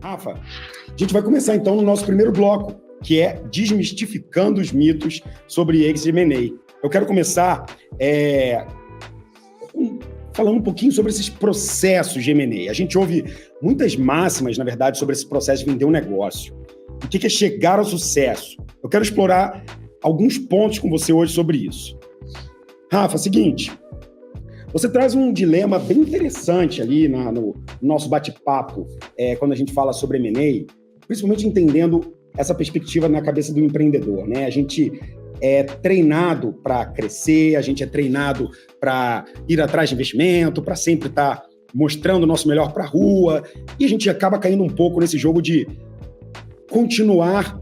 Rafa, a gente vai começar então no nosso primeiro bloco, que é desmistificando os mitos sobre exit M&A. Eu quero começar falando um pouquinho sobre esses processos de M&A. A gente ouve muitas máximas, na verdade, sobre esse processo de vender um negócio. O que é chegar ao sucesso? Eu quero explorar alguns pontos com você hoje sobre isso. Rafa, é o seguinte, você traz um dilema bem interessante ali no nosso bate-papo, quando a gente fala sobre M&A, principalmente entendendo essa perspectiva na cabeça do empreendedor, né? A gente é treinado para crescer, a gente é treinado para ir atrás de investimento, para sempre estar mostrando o nosso melhor para a rua, e a gente acaba caindo um pouco nesse jogo de continuar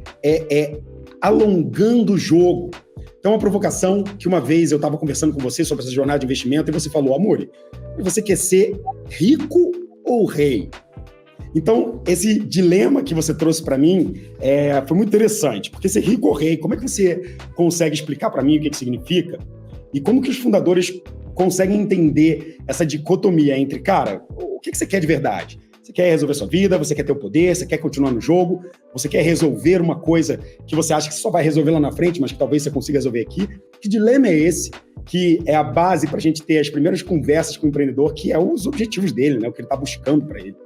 alongando o jogo. Então, uma provocação que uma vez eu estava conversando com você sobre essa jornada de investimento e você falou, Amori, você quer ser rico ou rei? Então, esse dilema que você trouxe para mim foi muito interessante, porque ser rico ou rei, como é que você consegue explicar para mim o que significa? E como que os fundadores conseguem entender essa dicotomia entre, cara, o que você quer de verdade? Você quer resolver sua vida, você quer ter o poder, você quer continuar no jogo, você quer resolver uma coisa que você acha que só vai resolver lá na frente, mas que talvez você consiga resolver aqui. Que dilema é esse que é a base para a gente ter as primeiras conversas com o empreendedor, que é os objetivos dele, né? O que ele está buscando para ele.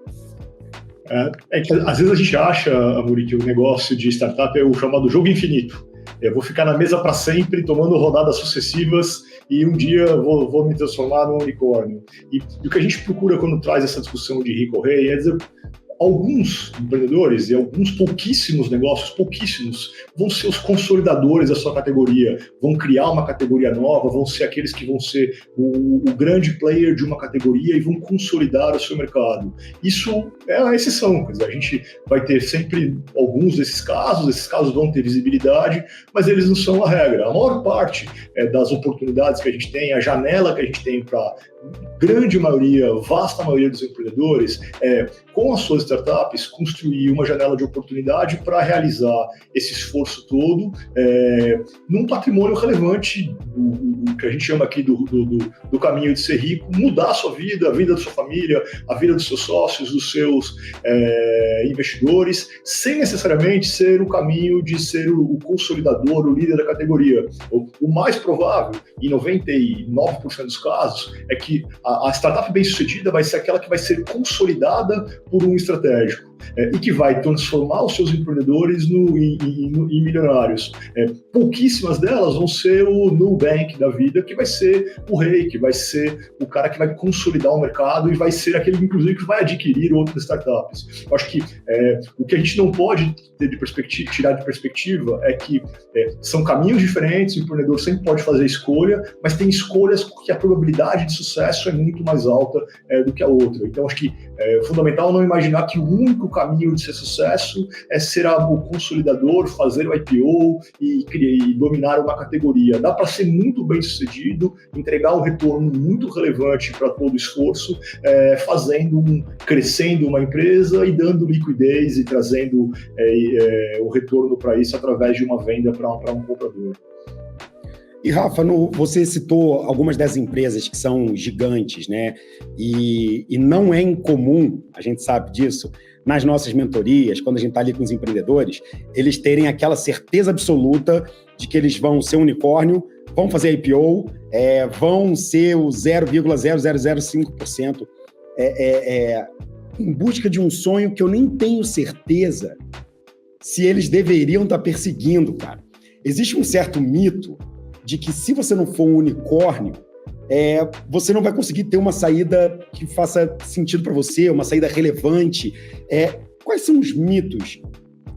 Que às vezes a gente acha, Amori, que o negócio de startup é o chamado jogo infinito. Eu vou ficar na mesa para sempre, tomando rodadas sucessivas, e um dia vou me transformar num unicórnio. E o que a gente procura quando traz essa discussão de rico ou rei é dizer, alguns empreendedores e alguns pouquíssimos negócios, vão ser os consolidadores da sua categoria, vão criar uma categoria nova, vão ser aqueles que vão ser o grande player de uma categoria e vão consolidar o seu mercado. Isso é a exceção, quer dizer, a gente vai ter sempre alguns desses casos, esses casos vão ter visibilidade, mas eles não são a regra. A maior parte das oportunidades que a gente tem, a janela que a gente tem para grande maioria, vasta maioria dos empreendedores, com as suas startups, construir uma janela de oportunidade para realizar esse esforço todo num patrimônio relevante, do que a gente chama aqui do caminho de ser rico, mudar a sua vida, a vida da sua família, a vida dos seus sócios, dos seus investidores, sem necessariamente ser o caminho de ser o consolidador, o líder da categoria. O mais provável, em 99% dos casos, é que a startup bem-sucedida vai ser aquela que vai ser consolidada por um estratégico e que vai transformar os seus empreendedores em milionários. Pouquíssimas delas vão ser o Nubank da vida, que vai ser o rei, que vai ser o cara que vai consolidar o mercado e vai ser aquele, inclusive, que vai adquirir outras startups. Eu acho que o que a gente não pode tirar de perspectiva é que são caminhos diferentes, o empreendedor sempre pode fazer escolha, mas tem escolhas que a probabilidade de sucesso é muito mais alta do que a outra. Então, acho que é fundamental não imaginar que o único caminho de ser sucesso é ser o consolidador, fazer o IPO e dominar uma categoria. Dá para ser muito bem sucedido, entregar um retorno muito relevante para todo o esforço, crescendo uma empresa e dando liquidez e trazendo o retorno para isso através de uma venda para um comprador. E, Rafa, você citou algumas das empresas que são gigantes, né? E não é incomum, a gente sabe disso, nas nossas mentorias, quando a gente está ali com os empreendedores, eles terem aquela certeza absoluta de que eles vão ser unicórnio, vão fazer IPO, vão ser o 0,0005%, em busca de um sonho que eu nem tenho certeza se eles deveriam estar perseguindo, cara. Existe um certo mito de que se você não for um unicórnio, você não vai conseguir ter uma saída que faça sentido para você, uma saída relevante. Quais são os mitos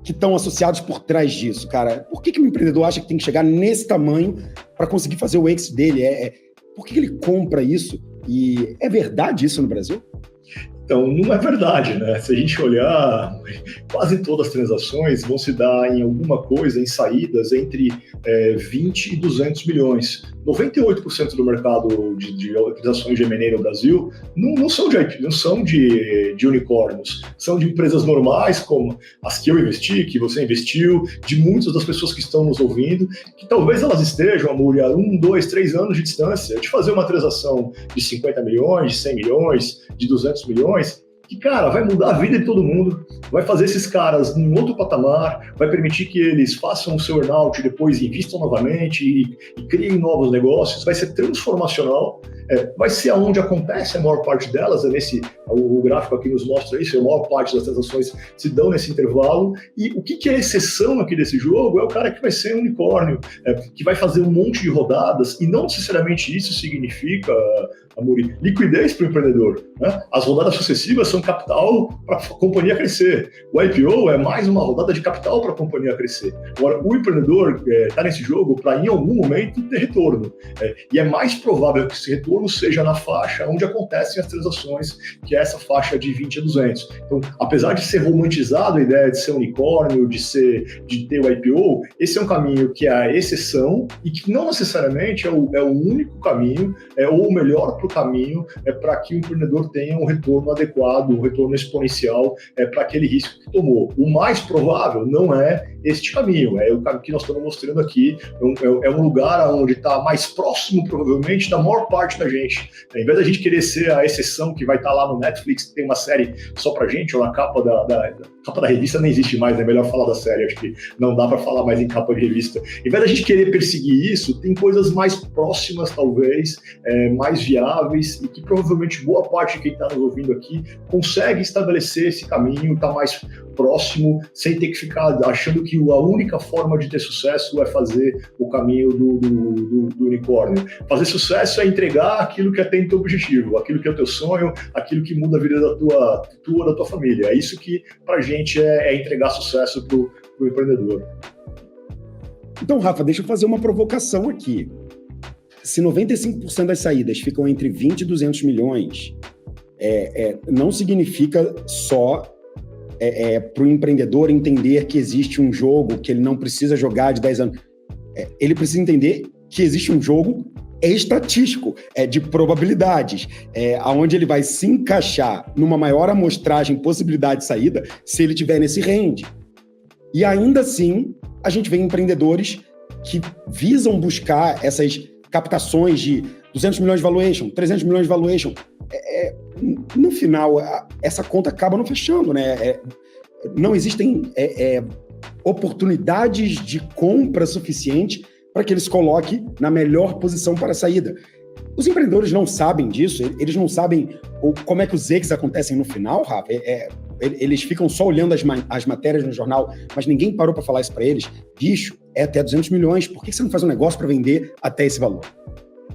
que estão associados por trás disso, cara? Por que o empreendedor acha que tem que chegar nesse tamanho para conseguir fazer o exit dele? Por que ele compra isso? E é verdade isso no Brasil? Então, não é verdade, né? Se a gente olhar, quase todas as transações vão se dar em alguma coisa, em saídas entre 20 e 200 milhões. 98% do mercado de transações de M&A no Brasil não são de unicórnios, são de empresas normais, como as que eu investi, que você investiu, de muitas das pessoas que estão nos ouvindo, que talvez elas estejam, Amor, a 1, 2, 3 anos de distância de fazer uma transação de 50 milhões, de 100 milhões, de 200 milhões, que, cara, vai mudar a vida de todo mundo, vai fazer esses caras em outro patamar, vai permitir que eles façam o seu earnout e depois investam novamente e criem novos negócios, vai ser transformacional, vai ser onde acontece a maior parte delas, o gráfico aqui nos mostra isso, a maior parte das transações se dão nesse intervalo, e o que é a exceção aqui desse jogo é o cara que vai ser um unicórnio, que vai fazer um monte de rodadas, e não necessariamente isso significa, Amaury, liquidez para o empreendedor, né? As rodadas sucessivas são capital para a companhia crescer. O IPO é mais uma rodada de capital para a companhia crescer. Agora, o empreendedor está nesse jogo para, em algum momento, ter retorno. E é mais provável que esse retorno seja na faixa onde acontecem as transações, que é essa faixa de 20 a 200. Então, apesar de ser romantizado a ideia de ser unicórnio, de ter o IPO, esse é um caminho que é a exceção e que não necessariamente é o único caminho, ou o melhor para o caminho para que o empreendedor tenha um retorno adequado, um retorno exponencial para aquele risco que tomou. O mais provável não é este caminho, é o caminho que nós estamos mostrando aqui, é um lugar onde está mais próximo, provavelmente, da maior parte da gente. Em vez da gente querer ser a exceção que vai estar lá no Netflix, que tem uma série só pra gente, ou na capa da revista nem existe mais, é melhor falar da série, acho que não dá para falar mais em capa de revista. Em vez da gente querer perseguir isso, tem coisas mais próximas, talvez, mais viáveis, e que provavelmente boa parte de quem está nos ouvindo aqui consegue estabelecer esse caminho, está mais próximo, sem ter que ficar achando que a única forma de ter sucesso é fazer o caminho do unicórnio. Fazer sucesso é entregar aquilo que atende teu objetivo, aquilo que é o teu sonho, aquilo que muda a vida da tua família. É isso que, pra gente, é entregar sucesso pro empreendedor. Então, Rafa, deixa eu fazer uma provocação aqui. Se 95% das saídas ficam entre 20 e 200 milhões, não significa só para o empreendedor entender que existe um jogo que ele não precisa jogar de 10 anos. Ele precisa entender que existe um jogo estatístico, de probabilidades, onde ele vai se encaixar numa maior amostragem, possibilidade de saída, se ele estiver nesse range. E ainda assim, a gente vê empreendedores que visam buscar essas captações de 200 milhões de valuation, 300 milhões de valuation. No final, essa conta acaba não fechando, né? Não existem oportunidades de compra suficiente para que eles coloquem na melhor posição para a saída. Os empreendedores não sabem disso, eles não sabem como é que os exits acontecem no final, Rafa. Eles ficam só olhando as matérias no jornal, mas ninguém parou para falar isso para eles. Bicho, é até 200 milhões, por que você não faz um negócio para vender até esse valor?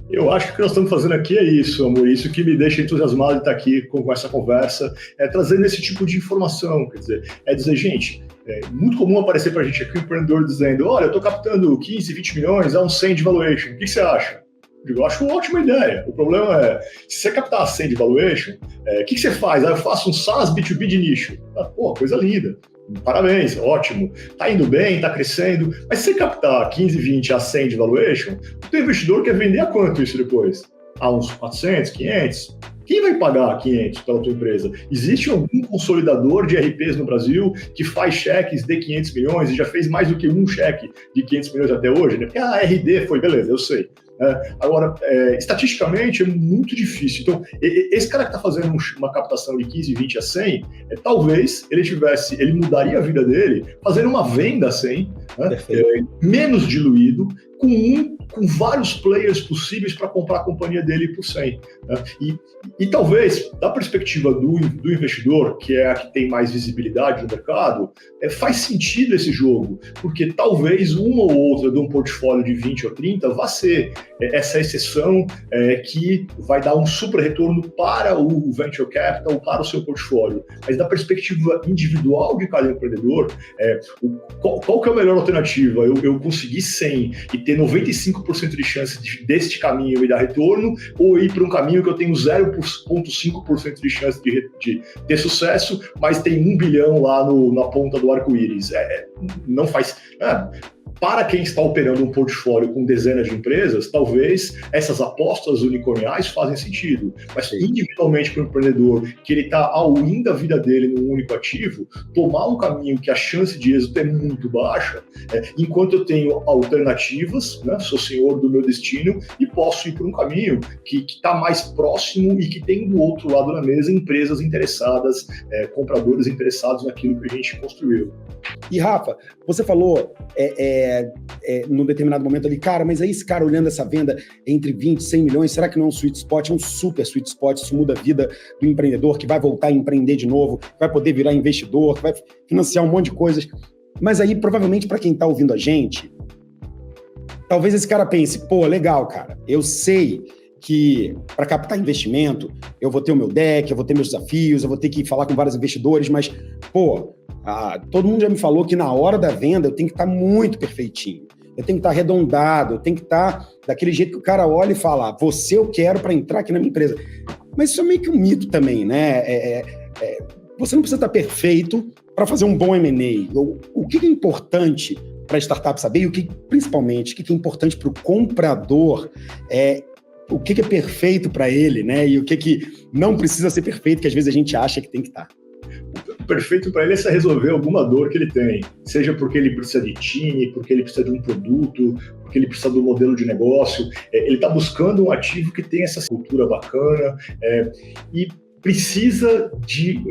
Eu acho que o que nós estamos fazendo aqui é isso, amor. Isso que me deixa entusiasmado de estar aqui com essa conversa, trazendo esse tipo de informação. Quer dizer, gente, é muito comum aparecer para a gente aqui um empreendedor dizendo: olha, eu estou captando 15, 20 milhões a um 100 de valuation. O que você acha? Eu acho uma ótima ideia. O problema é, se você captar 100 de valuation, o que você faz? Eu faço um SaaS B2B de nicho. Coisa linda. Parabéns, ótimo. Tá indo bem, tá crescendo. Mas se você captar 15, 20 a 100 de valuation, o teu investidor quer vender a quanto isso depois? A uns 400, 500? Quem vai pagar 500 pela tua empresa? Existe algum consolidador de RPs no Brasil que faz cheques de 500 milhões e já fez mais do que um cheque de 500 milhões até hoje? Né? Porque a RD foi, beleza, eu sei. Agora, estatisticamente é muito difícil. Então, esse cara que está fazendo uma captação de 15, 20 a 100, talvez ele mudaria a vida dele fazendo uma venda a 100, né? Menos diluído, com vários players possíveis para comprar a companhia dele por 100. Né? E talvez, da perspectiva do investidor, que é a que tem mais visibilidade no mercado, faz sentido esse jogo, porque talvez uma ou outra de um portfólio de 20 ou 30 vá ser essa exceção que vai dar um super retorno para o venture capital, para o seu portfólio. Mas da perspectiva individual de cada empreendedor, qual que é a melhor alternativa? Eu conseguir 100 e ter 95% de chance deste caminho me dar retorno, ou ir para um caminho que eu tenho 0,5% de chance de ter sucesso, mas tem 1 bilhão lá na ponta do arco-íris. Não faz... para quem está operando um portfólio com dezenas de empresas, talvez essas apostas unicorniais fazem sentido. Mas individualmente para o empreendedor, que ele está ao-in a vida dele num único ativo, tomar um caminho que a chance de êxito é muito baixa, enquanto eu tenho alternativas, né, sou senhor do meu destino e posso ir por um caminho que está mais próximo e que tem do outro lado da mesa empresas interessadas, compradores interessados naquilo que a gente construiu. E Rafa, você falou num determinado momento ali, cara, mas aí esse cara olhando essa venda entre 20 e 100 milhões, será que não é um sweet spot? É um super sweet spot, isso muda a vida do empreendedor, que vai voltar a empreender de novo, que vai poder virar investidor, que vai financiar um monte de coisas. Mas aí, provavelmente, para quem está ouvindo a gente, talvez esse cara pense, pô, legal, cara, eu sei que para captar investimento, eu vou ter o meu deck, eu vou ter meus desafios, eu vou ter que falar com vários investidores, mas, pô, todo mundo já me falou que na hora da venda eu tenho que estar muito perfeitinho, eu tenho que estar arredondado, eu tenho que estar daquele jeito que o cara olha e fala, você eu quero para entrar aqui na minha empresa. Mas isso é meio que um mito também, né? Você não precisa estar perfeito para fazer um bom M&A. O que é importante para a startup saber e principalmente, o que é importante para o comprador o que é perfeito para ele, né? E o que não precisa ser perfeito, que às vezes a gente acha que tem que estar. O perfeito para ele é resolver alguma dor que ele tem, seja porque ele precisa de time, porque ele precisa de um produto, porque ele precisa do modelo de negócio. Ele está buscando um ativo que tem essa cultura bacana e precisa de,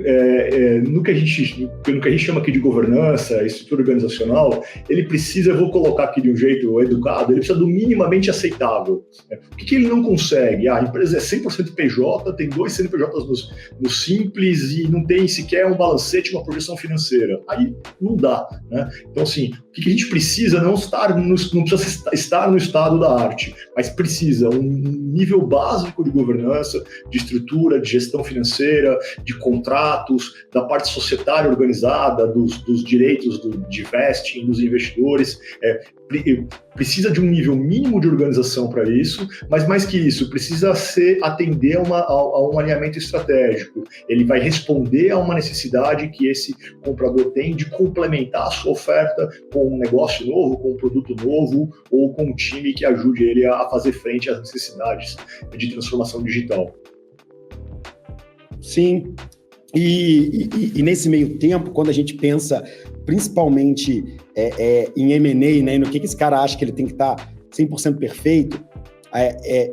no que a gente chama aqui de governança, estrutura organizacional, ele precisa, eu vou colocar aqui de um jeito educado, ele precisa do minimamente aceitável. O que ele não consegue? A empresa é 100% PJ, tem 2 CNPJs no Simples e não tem sequer um balancete, uma projeção financeira. Aí não dá, né? Então, assim, o que a gente precisa não precisa estar no estado da arte, mas precisa um nível básico de governança, de estrutura, de gestão financeira, de contratos, da parte societária organizada, dos direitos de vesting, dos investidores. Precisa de um nível mínimo de organização para isso, mas mais que isso, precisa atender a um alinhamento estratégico. Ele vai responder a uma necessidade que esse comprador tem de complementar a sua oferta com um negócio novo, com um produto novo ou com um time que ajude ele a fazer frente às necessidades de transformação digital. Sim, e nesse meio tempo, quando a gente pensa principalmente em M&A, né, no que esse cara acha que ele tem que estar 100% perfeito,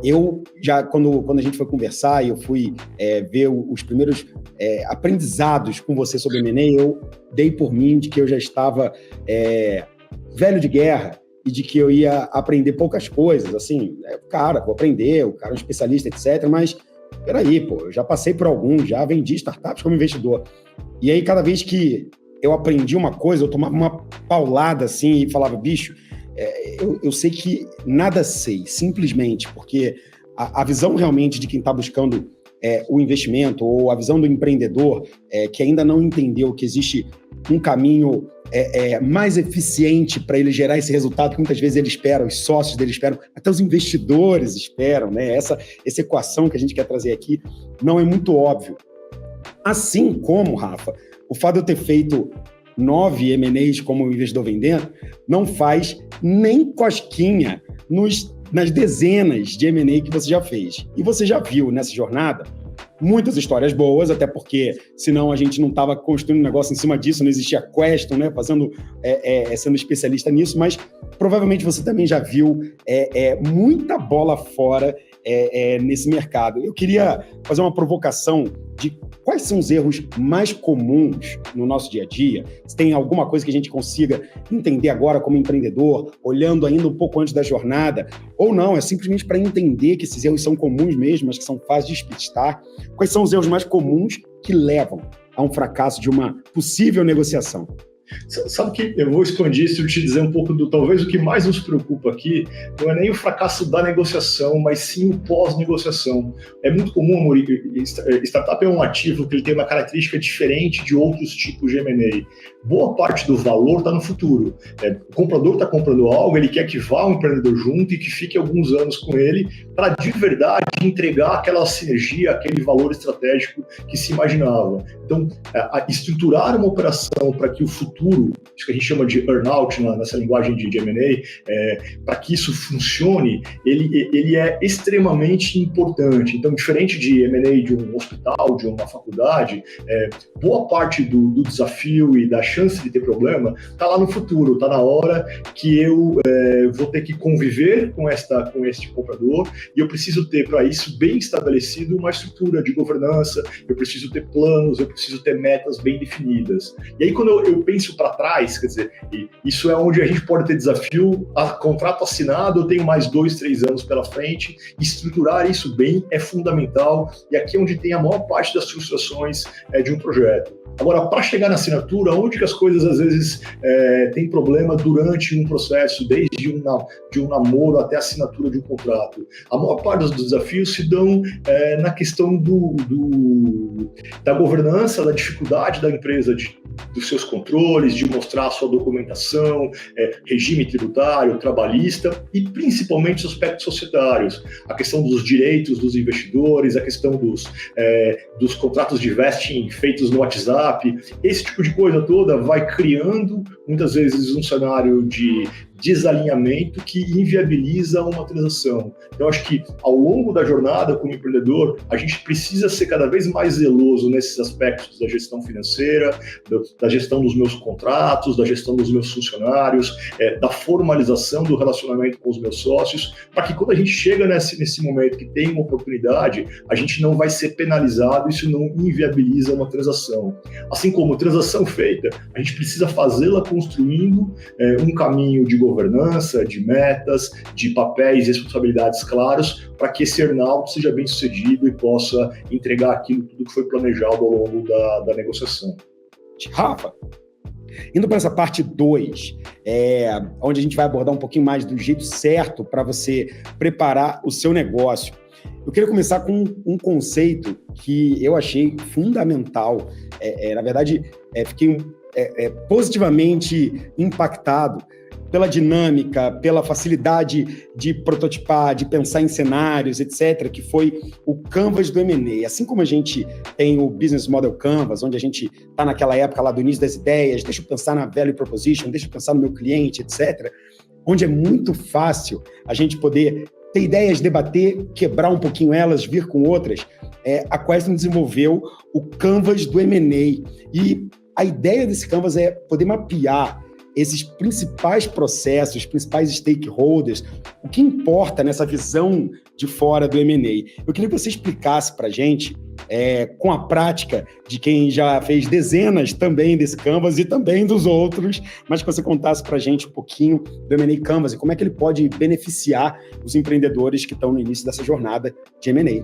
eu já, quando a gente foi conversar e eu fui ver os primeiros aprendizados com você sobre M&A, eu dei por mim de que eu já estava velho de guerra e de que eu ia aprender poucas coisas, assim, vou aprender, o cara é um especialista, etc., mas peraí, eu já passei por alguns, já vendi startups como investidor. E aí, cada vez que eu aprendi uma coisa, eu tomava uma paulada assim e falava, bicho, eu sei que nada sei, simplesmente, porque a visão realmente de quem está buscando o investimento ou a visão do empreendedor que ainda não entendeu que existe um caminho mais eficiente para ele gerar esse resultado que muitas vezes ele espera, os sócios dele esperam, até os investidores esperam, né? Essa equação que a gente quer trazer aqui não é muito óbvio. Assim como, Rafa, o fato de eu ter feito 9 M&As como investidor vendendo não faz nem cosquinha nas dezenas de M&A que você já fez. E você já viu nessa jornada muitas histórias boas, até porque senão a gente não estava construindo um negócio em cima disso, não existia Question, né, sendo especialista nisso, mas provavelmente você também já viu muita bola fora nesse mercado. Eu queria fazer uma provocação de quais são os erros mais comuns no nosso dia a dia, se tem alguma coisa que a gente consiga entender agora como empreendedor, olhando ainda um pouco antes da jornada, ou não, é simplesmente para entender que esses erros são comuns mesmo, mas que são fáceis de despistar. Quais são os erros mais comuns que levam a um fracasso de uma possível negociação? Sabe que eu vou expandir isso e te dizer um pouco talvez o que mais nos preocupa aqui não é nem o fracasso da negociação, mas sim o pós-negociação. É muito comum, Amori, startup é um ativo que ele tem uma característica diferente de outros tipos de M&A. Boa parte do valor está no futuro. O comprador está comprando algo, ele quer que vá um empreendedor junto e que fique alguns anos com ele para de verdade de entregar aquela sinergia, aquele valor estratégico que se imaginava. Então, estruturar uma operação para que o futuro, isso que a gente chama de earn-out nessa linguagem de M&A, para que isso funcione, ele é extremamente importante. Então, diferente de M&A de um hospital, de uma faculdade, boa parte do desafio e da chance de ter problema está lá no futuro, está na hora que eu vou ter que conviver com este comprador e eu preciso ter para isso bem estabelecido uma estrutura de governança, eu preciso ter planos, eu preciso ter metas bem definidas. E aí quando eu penso para trás, quer dizer, isso é onde a gente pode ter desafio, contrato assinado, eu tenho mais 2, 3 anos pela frente, estruturar isso bem é fundamental e aqui é onde tem a maior parte das frustrações de um projeto. Agora, para chegar na assinatura, onde que as coisas às vezes têm problema durante um processo, desde um namoro até a assinatura de um contrato? A maior parte dos desafios se dão na questão da governança, da dificuldade da empresa dos seus controles, de mostrar a sua documentação, regime tributário, trabalhista e principalmente os aspectos societários, a questão dos direitos dos investidores, a questão dos contratos de vesting feitos no WhatsApp. Esse tipo de coisa toda vai criando, muitas vezes, um cenário de desalinhamento que inviabiliza uma transação. Então, acho que ao longo da jornada como empreendedor, a gente precisa ser cada vez mais zeloso nesses aspectos da gestão financeira, da gestão dos meus contratos, da gestão dos meus funcionários, da formalização do relacionamento com os meus sócios, para que quando a gente chega nesse momento que tem uma oportunidade, a gente não vai ser penalizado, isso não inviabiliza uma transação. Assim como transação feita, a gente precisa fazê-la construindo um caminho de governança, de metas, de papéis e responsabilidades claros, para que esse earn-out seja bem sucedido e possa entregar aquilo tudo que foi planejado ao longo da negociação. Rafa, indo para essa parte 2, onde a gente vai abordar um pouquinho mais do jeito certo para você preparar o seu negócio. Eu queria começar com um conceito que eu achei fundamental. Na verdade, fiquei positivamente impactado pela dinâmica, pela facilidade de prototipar, de pensar em cenários, etc., que foi o Canvas do M&A. Assim como a gente tem o Business Model Canvas, onde a gente está naquela época lá do início das ideias, deixa eu pensar na value proposition, deixa eu pensar no meu cliente, etc., onde é muito fácil a gente poder ter ideias, debater, quebrar um pouquinho elas, vir com outras. A Queston desenvolveu o Canvas do M&A. E a ideia desse Canvas é poder mapear esses principais processos, os principais stakeholders, o que importa nessa visão de fora do M&A. Eu queria que você explicasse para a gente, com a prática de quem já fez dezenas também desse Canvas e também dos outros, mas que você contasse para a gente um pouquinho do M&A Canvas e como é que ele pode beneficiar os empreendedores que estão no início dessa jornada de M&A.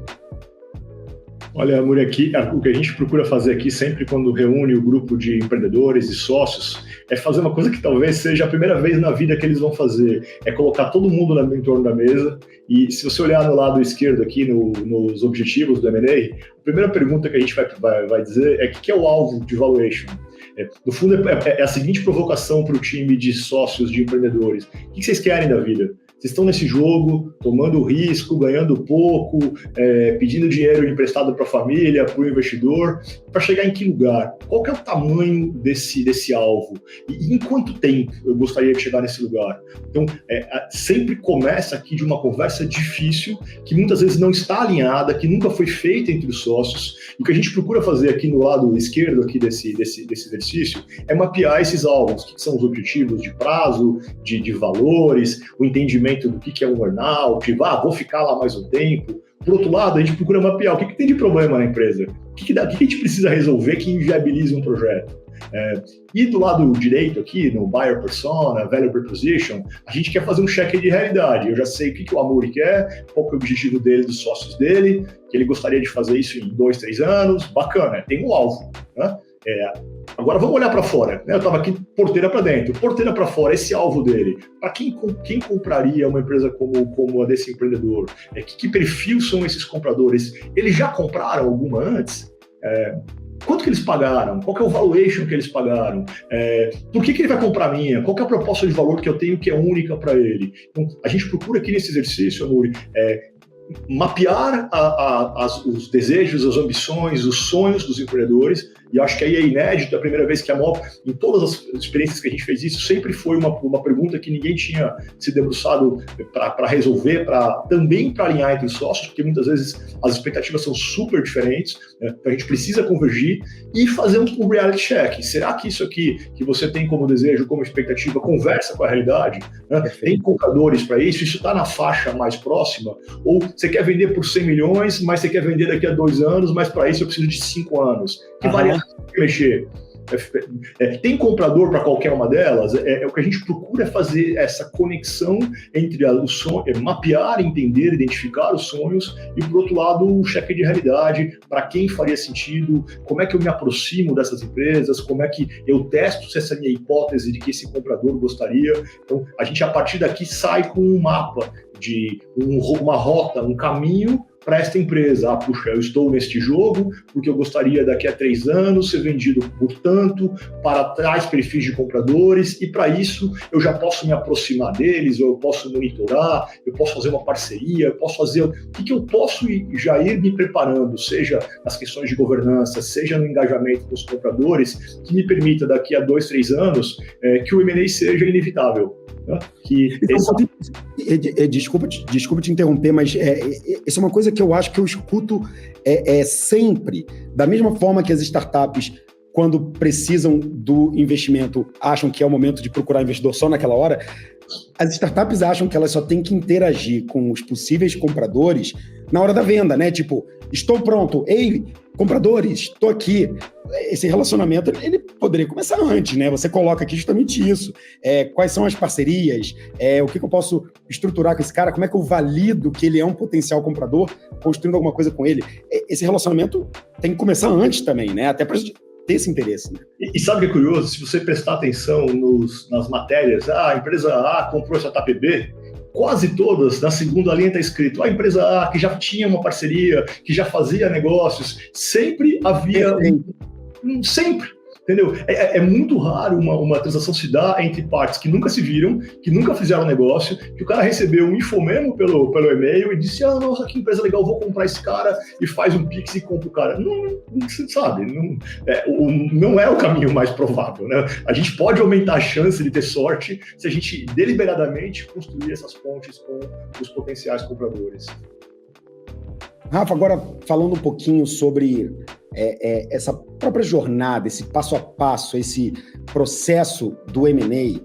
Olha, Amuri, aqui, o que a gente procura fazer aqui sempre quando reúne o grupo de empreendedores e sócios é fazer uma coisa que talvez seja a primeira vez na vida que eles vão fazer, é colocar todo mundo em torno da mesa e se você olhar no lado esquerdo aqui, nos objetivos do M&A, a primeira pergunta que a gente vai dizer é o que é o alvo de valuation. No fundo, é a seguinte provocação para o time de sócios, de empreendedores. O que vocês querem da vida? Vocês estão nesse jogo, tomando risco, ganhando pouco, pedindo dinheiro emprestado para a família, para o investidor, para chegar em que lugar? Qual que é o tamanho desse alvo? E em quanto tempo eu gostaria de chegar nesse lugar? Então, sempre começa aqui de uma conversa difícil, que muitas vezes não está alinhada, que nunca foi feita entre os sócios. E o que a gente procura fazer aqui no lado esquerdo aqui desse exercício é mapear esses alvos, o que são os objetivos de prazo, de valores, o entendimento do que é um earn-out, vou ficar lá mais um tempo. Por outro lado, a gente procura mapear o que tem de problema na empresa, o que a gente precisa resolver que inviabilize um projeto. E do lado direito aqui, no Buyer Persona, Value Proposition, a gente quer fazer um check de realidade. Eu já sei o que o Amuri quer, qual que é o objetivo dele, dos sócios dele, que ele gostaria de fazer isso em 2, 3 anos, bacana, tem um alvo, né? Agora vamos olhar para fora, né? Eu estava aqui porteira para dentro, porteira para fora, esse alvo dele. Para quem compraria uma empresa como a desse empreendedor? Que perfil são esses compradores? Eles já compraram alguma antes? Quanto que eles pagaram? Qual que é o valuation que eles pagaram? Por que ele vai comprar a minha? Qual que é a proposta de valor que eu tenho que é única para ele? Então, a gente procura aqui nesse exercício, Amuri, mapear os desejos, as ambições, os sonhos dos empreendedores, e acho que aí é inédito, é a primeira vez que a MOB, em todas as experiências que a gente fez isso, sempre foi uma pergunta que ninguém tinha se debruçado para resolver, também para alinhar entre os sócios, porque muitas vezes as expectativas são super diferentes, né? Então a gente precisa convergir e fazer um reality check. Será que isso aqui que você tem como desejo, como expectativa, conversa com a realidade? Né? Tem compradores para isso? Isso está na faixa mais próxima? Ou você quer vender por 100 milhões, mas você quer vender daqui a 2 anos, mas para isso eu preciso de 5 anos? Que variável tem que mexer? Tem comprador para qualquer uma delas? O que a gente procura é fazer essa conexão entre o sonho, mapear, entender, identificar os sonhos e, por outro lado, o cheque de realidade, para quem faria sentido, como é que eu me aproximo dessas empresas, como é que eu testo se essa minha hipótese de que esse comprador gostaria. Então, a gente, a partir daqui, sai com um mapa de uma rota, um caminho para esta empresa. Puxa, eu estou neste jogo porque eu gostaria daqui a 3 anos ser vendido por tanto, para tais perfis de compradores, e para isso eu já posso me aproximar deles, ou eu posso monitorar, eu posso fazer uma parceria, eu posso fazer... O que eu posso já ir me preparando, seja nas questões de governança, seja no engajamento com os compradores, que me permita daqui a 2, 3 anos que o M&A seja inevitável. Né? Desculpa te interromper, mas isso é uma coisa que eu acho que eu escuto sempre, da mesma forma que as startups, quando precisam do investimento, acham que é o momento de procurar investidor só naquela hora. As startups acham que elas só têm que interagir com os possíveis compradores na hora da venda, né? Tipo, estou pronto, ei, compradores, estou aqui. Esse relacionamento, ele poderia começar antes, né? Você coloca aqui justamente isso. Quais são as parcerias? O que eu posso estruturar com esse cara? Como é que eu valido que ele é um potencial comprador, construindo alguma coisa com ele? Esse relacionamento tem que começar antes também, né? Até para ter esse interesse. Né? E sabe o que é curioso? Se você prestar atenção nas matérias, a empresa A comprou essa startup B, quase todas, na segunda linha está escrito a empresa A, que já tinha uma parceria, que já fazia negócios, sempre havia... Sempre, entendeu? É muito raro uma transação se dar entre partes que nunca se viram, que nunca fizeram negócio, que o cara recebeu um infomemo pelo e-mail e disse, nossa, que empresa legal, vou comprar esse cara, e faz um pix e compra o cara. Não sabe, não é o caminho mais provável, né? A gente pode aumentar a chance de ter sorte se a gente deliberadamente construir essas pontes com os potenciais compradores. Rafa, agora falando um pouquinho sobre essa própria jornada, esse passo a passo, esse processo do M&A,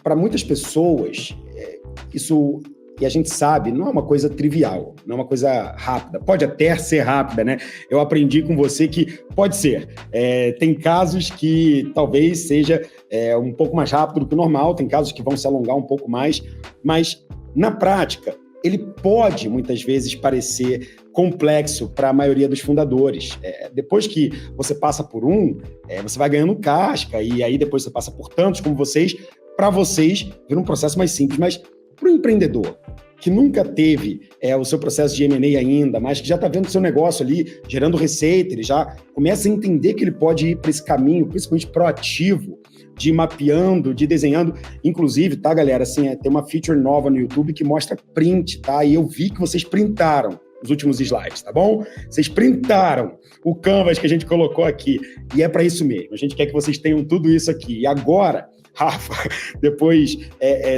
para muitas pessoas, isso, e a gente sabe, não é uma coisa trivial, não é uma coisa rápida. Pode até ser rápida, né? Eu aprendi com você que pode ser. Tem casos que talvez seja um pouco mais rápido do que o normal, tem casos que vão se alongar um pouco mais, mas na prática, ele pode, muitas vezes, parecer complexo para a maioria dos fundadores. Depois que você passa por você vai ganhando casca, e aí depois você passa por tantos como vocês, para vocês vira um processo mais simples. Mas para o empreendedor que nunca teve o seu processo de M&A ainda, mas que já está vendo o seu negócio ali gerando receita, ele já começa a entender que ele pode ir para esse caminho, principalmente proativo, de ir mapeando, de desenhando. Inclusive, tá, galera, assim, tem uma feature nova no YouTube que mostra print, tá? E eu vi que vocês printaram os últimos slides, tá bom? Vocês printaram o canvas que a gente colocou aqui. E é para isso mesmo. A gente quer que vocês tenham tudo isso aqui. E agora, Rafa, depois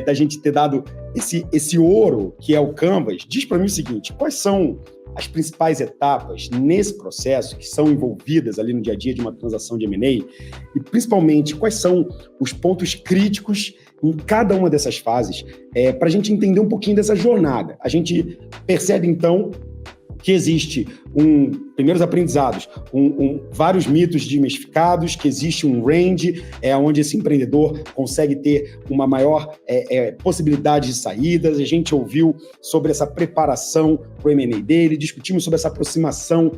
da gente ter dado esse ouro que é o canvas, diz para mim o seguinte, quais são as principais etapas nesse processo que são envolvidas ali no dia a dia de uma transação de M&A e, principalmente, quais são os pontos críticos em cada uma dessas fases para a gente entender um pouquinho dessa jornada. A gente percebe, então, que existe primeiros aprendizados, vários mitos desmistificados, que existe um range onde esse empreendedor consegue ter uma maior possibilidade de saídas. A gente ouviu sobre essa preparação para o M&A dele, discutimos sobre essa aproximação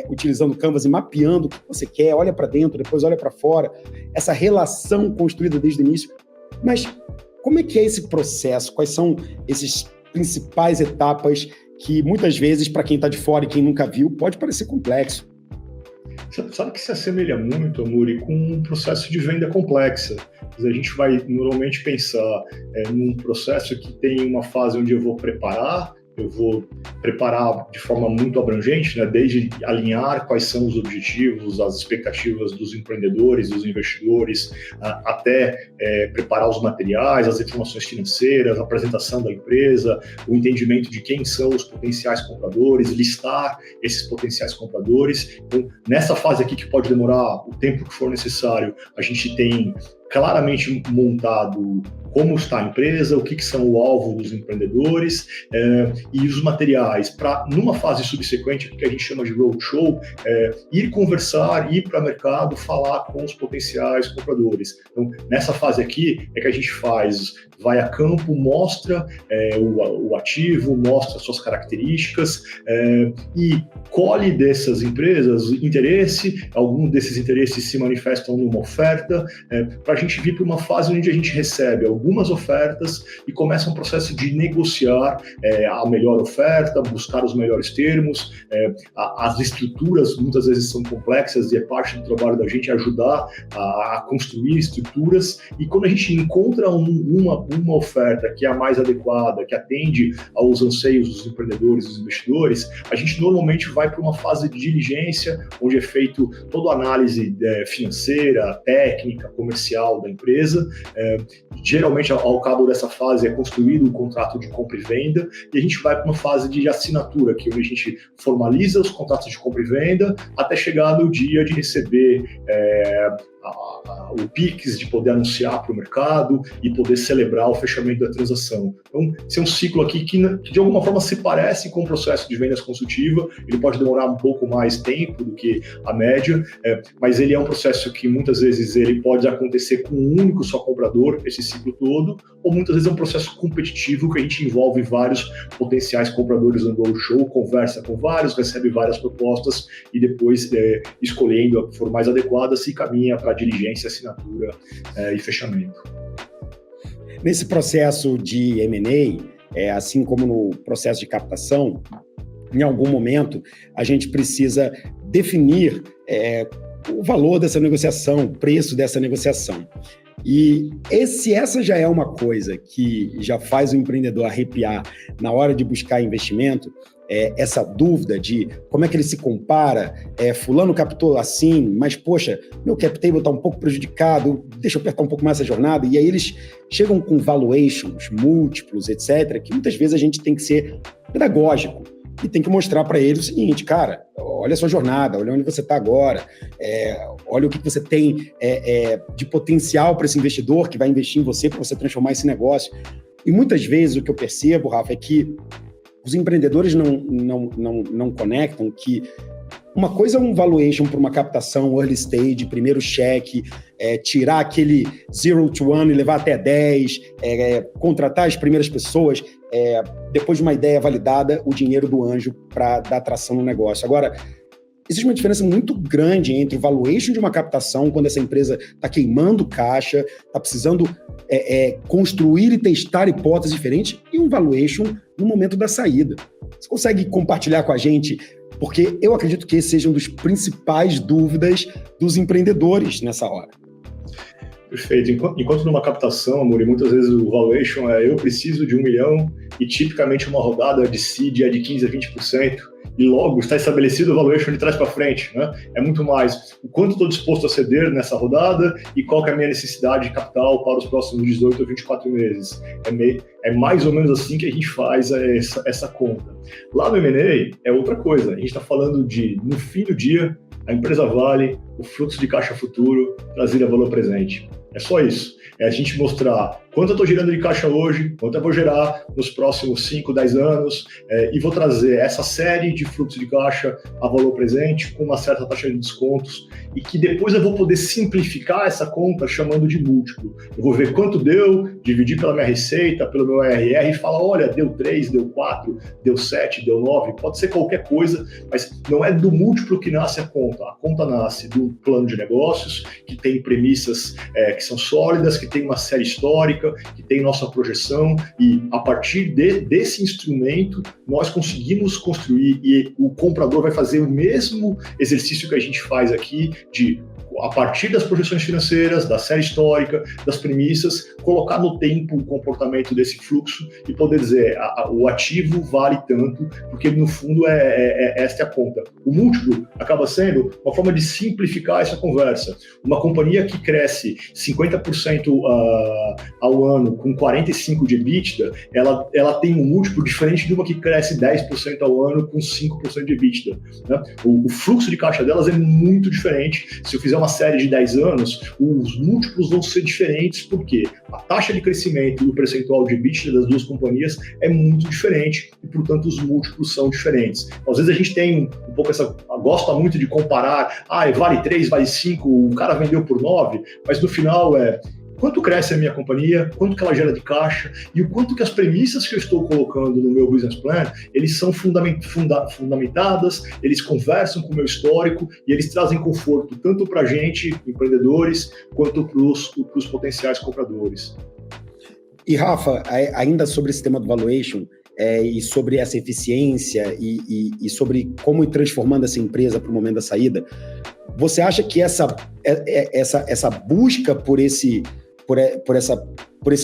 utilizando o Canvas e mapeando o que você quer, olha para dentro, depois olha para fora, essa relação construída desde o início. Mas como é que é esse processo? Quais são essas principais etapas que muitas vezes, para quem está de fora e quem nunca viu, pode parecer complexo? Sabe que se assemelha muito, Amuri, com um processo de venda complexa. A gente vai normalmente pensar num processo que tem uma fase onde eu vou preparar, eu vou preparar de forma muito abrangente, né, desde alinhar quais são os objetivos, as expectativas dos empreendedores, dos investidores, até preparar os materiais, as informações financeiras, a apresentação da empresa, o entendimento de quem são os potenciais compradores, listar esses potenciais compradores. Então, nessa fase aqui, que pode demorar o tempo que for necessário, a gente tem claramente montado como está a empresa, o que são o alvo dos empreendedores e os materiais para, numa fase subsequente, que a gente chama de roadshow, ir conversar, ir para o mercado, falar com os potenciais compradores. Então, nessa fase aqui é que a gente vai a campo, mostra o ativo, mostra suas características e colhe dessas empresas interesse, alguns desses interesses se manifestam numa oferta, para a gente vir para uma fase onde a gente recebe algumas ofertas e começa um processo de negociar a melhor oferta, buscar os melhores termos. As estruturas muitas vezes são complexas e é parte do trabalho da gente ajudar a construir estruturas, e quando a gente encontra uma oferta que é a mais adequada, que atende aos anseios dos empreendedores, dos investidores, a gente normalmente vai para uma fase de diligência, onde é feito toda a análise financeira, técnica, comercial da empresa. Geralmente, ao cabo dessa fase, é construído um contrato de compra e venda, e a gente vai para uma fase de assinatura, que é onde a gente formaliza os contratos de compra e venda, até chegar no dia de receber o PIX, de poder anunciar para o mercado e poder celebrar o fechamento da transação. Então, esse é um ciclo aqui que de alguma forma se parece com o processo de vendas consultiva. Ele pode demorar um pouco mais tempo do que a média, mas ele é um processo que muitas vezes ele pode acontecer com um único só comprador, esse ciclo todo, ou muitas vezes é um processo competitivo que a gente envolve vários potenciais compradores no roadshow, conversa com vários, recebe várias propostas e depois, escolhendo a que for mais adequada, se caminha para diligência, assinatura e fechamento. Nesse processo de M&A, assim como no processo de captação, em algum momento a gente precisa definir o valor dessa negociação, o preço dessa negociação. E essa já é uma coisa que já faz o empreendedor arrepiar na hora de buscar investimento, essa dúvida de como é que ele se compara, fulano captou assim, mas poxa, meu cap table está um pouco prejudicado, deixa eu apertar um pouco mais essa jornada, e aí eles chegam com valuations, múltiplos, etc., que muitas vezes a gente tem que ser pedagógico e tem que mostrar para eles o seguinte: cara, olha a sua jornada, olha onde você está agora, olha o que você tem de potencial para esse investidor que vai investir em você para você transformar esse negócio. E muitas vezes o que eu percebo, Rafa, é que os empreendedores não conectam que uma coisa é um valuation para uma captação early stage, primeiro cheque, tirar aquele 0 to 1 e levar até 10, contratar as primeiras pessoas, depois de uma ideia validada, o dinheiro do anjo para dar tração no negócio. Agora, existe uma diferença muito grande entre o valuation de uma captação, quando essa empresa está queimando caixa, está precisando construir e testar hipóteses diferentes, e um valuation no momento da saída. Você consegue compartilhar com a gente? Porque eu acredito que esse seja uma das principais dúvidas dos empreendedores nessa hora. Perfeito. Enquanto numa captação, Amor, muitas vezes o valuation eu preciso de 1 milhão e tipicamente uma rodada de seed é de 15% a 20%, e logo está estabelecido o valuation de trás para frente, né? É muito mais o quanto estou disposto a ceder nessa rodada e qual que é a minha necessidade de capital para os próximos 18 ou 24 meses. É mais ou menos assim que a gente faz essa conta. Lá no M&A é outra coisa. A gente está falando de, no fim do dia, a empresa vale, o fluxo de caixa futuro, trazer a valor presente. É só isso. É a gente mostrar quanto eu estou gerando de caixa hoje, quanto eu vou gerar nos próximos 5, 10 anos, e vou trazer essa série de fluxo de caixa a valor presente com uma certa taxa de descontos, e que depois eu vou poder simplificar essa conta chamando de múltiplo. Eu vou ver quanto deu, dividir pela minha receita, pelo meu ARR, e falar, olha, deu 3, deu 4, deu 7, deu 9, pode ser qualquer coisa, mas não é do múltiplo que nasce a conta nasce do plano de negócios, que tem premissas que são sólidas, que tem uma série histórica, que tem nossa projeção, e a partir desse instrumento nós conseguimos construir, e o comprador vai fazer o mesmo exercício que a gente faz aqui de a partir das projeções financeiras, da série histórica, das premissas, colocar no tempo o comportamento desse fluxo e poder dizer o ativo vale tanto, porque no fundo esta é a conta. O múltiplo acaba sendo uma forma de simplificar essa conversa. Uma companhia que cresce 50% ao ano com 45% de EBITDA, ela tem um múltiplo diferente de uma que cresce 10% ao ano com 5% de EBITDA. Né? O fluxo de caixa delas é muito diferente. Se eu fizer uma série de 10 anos, os múltiplos vão ser diferentes, porque a taxa de crescimento e o percentual de EBITDA das duas companhias é muito diferente e, portanto, os múltiplos são diferentes. Às vezes a gente tem um pouco gosta muito de comparar, vale 3, vale 5, o cara vendeu por 9, mas no final quanto cresce a minha companhia, quanto que ela gera de caixa e o quanto que as premissas que eu estou colocando no meu business plan, eles são fundamentadas, eles conversam com o meu histórico e eles trazem conforto tanto para a gente, empreendedores, quanto para os potenciais compradores. E Rafa, ainda sobre esse tema do valuation, e sobre essa eficiência e sobre como ir transformando essa empresa para o momento da saída, você acha que essa busca por esse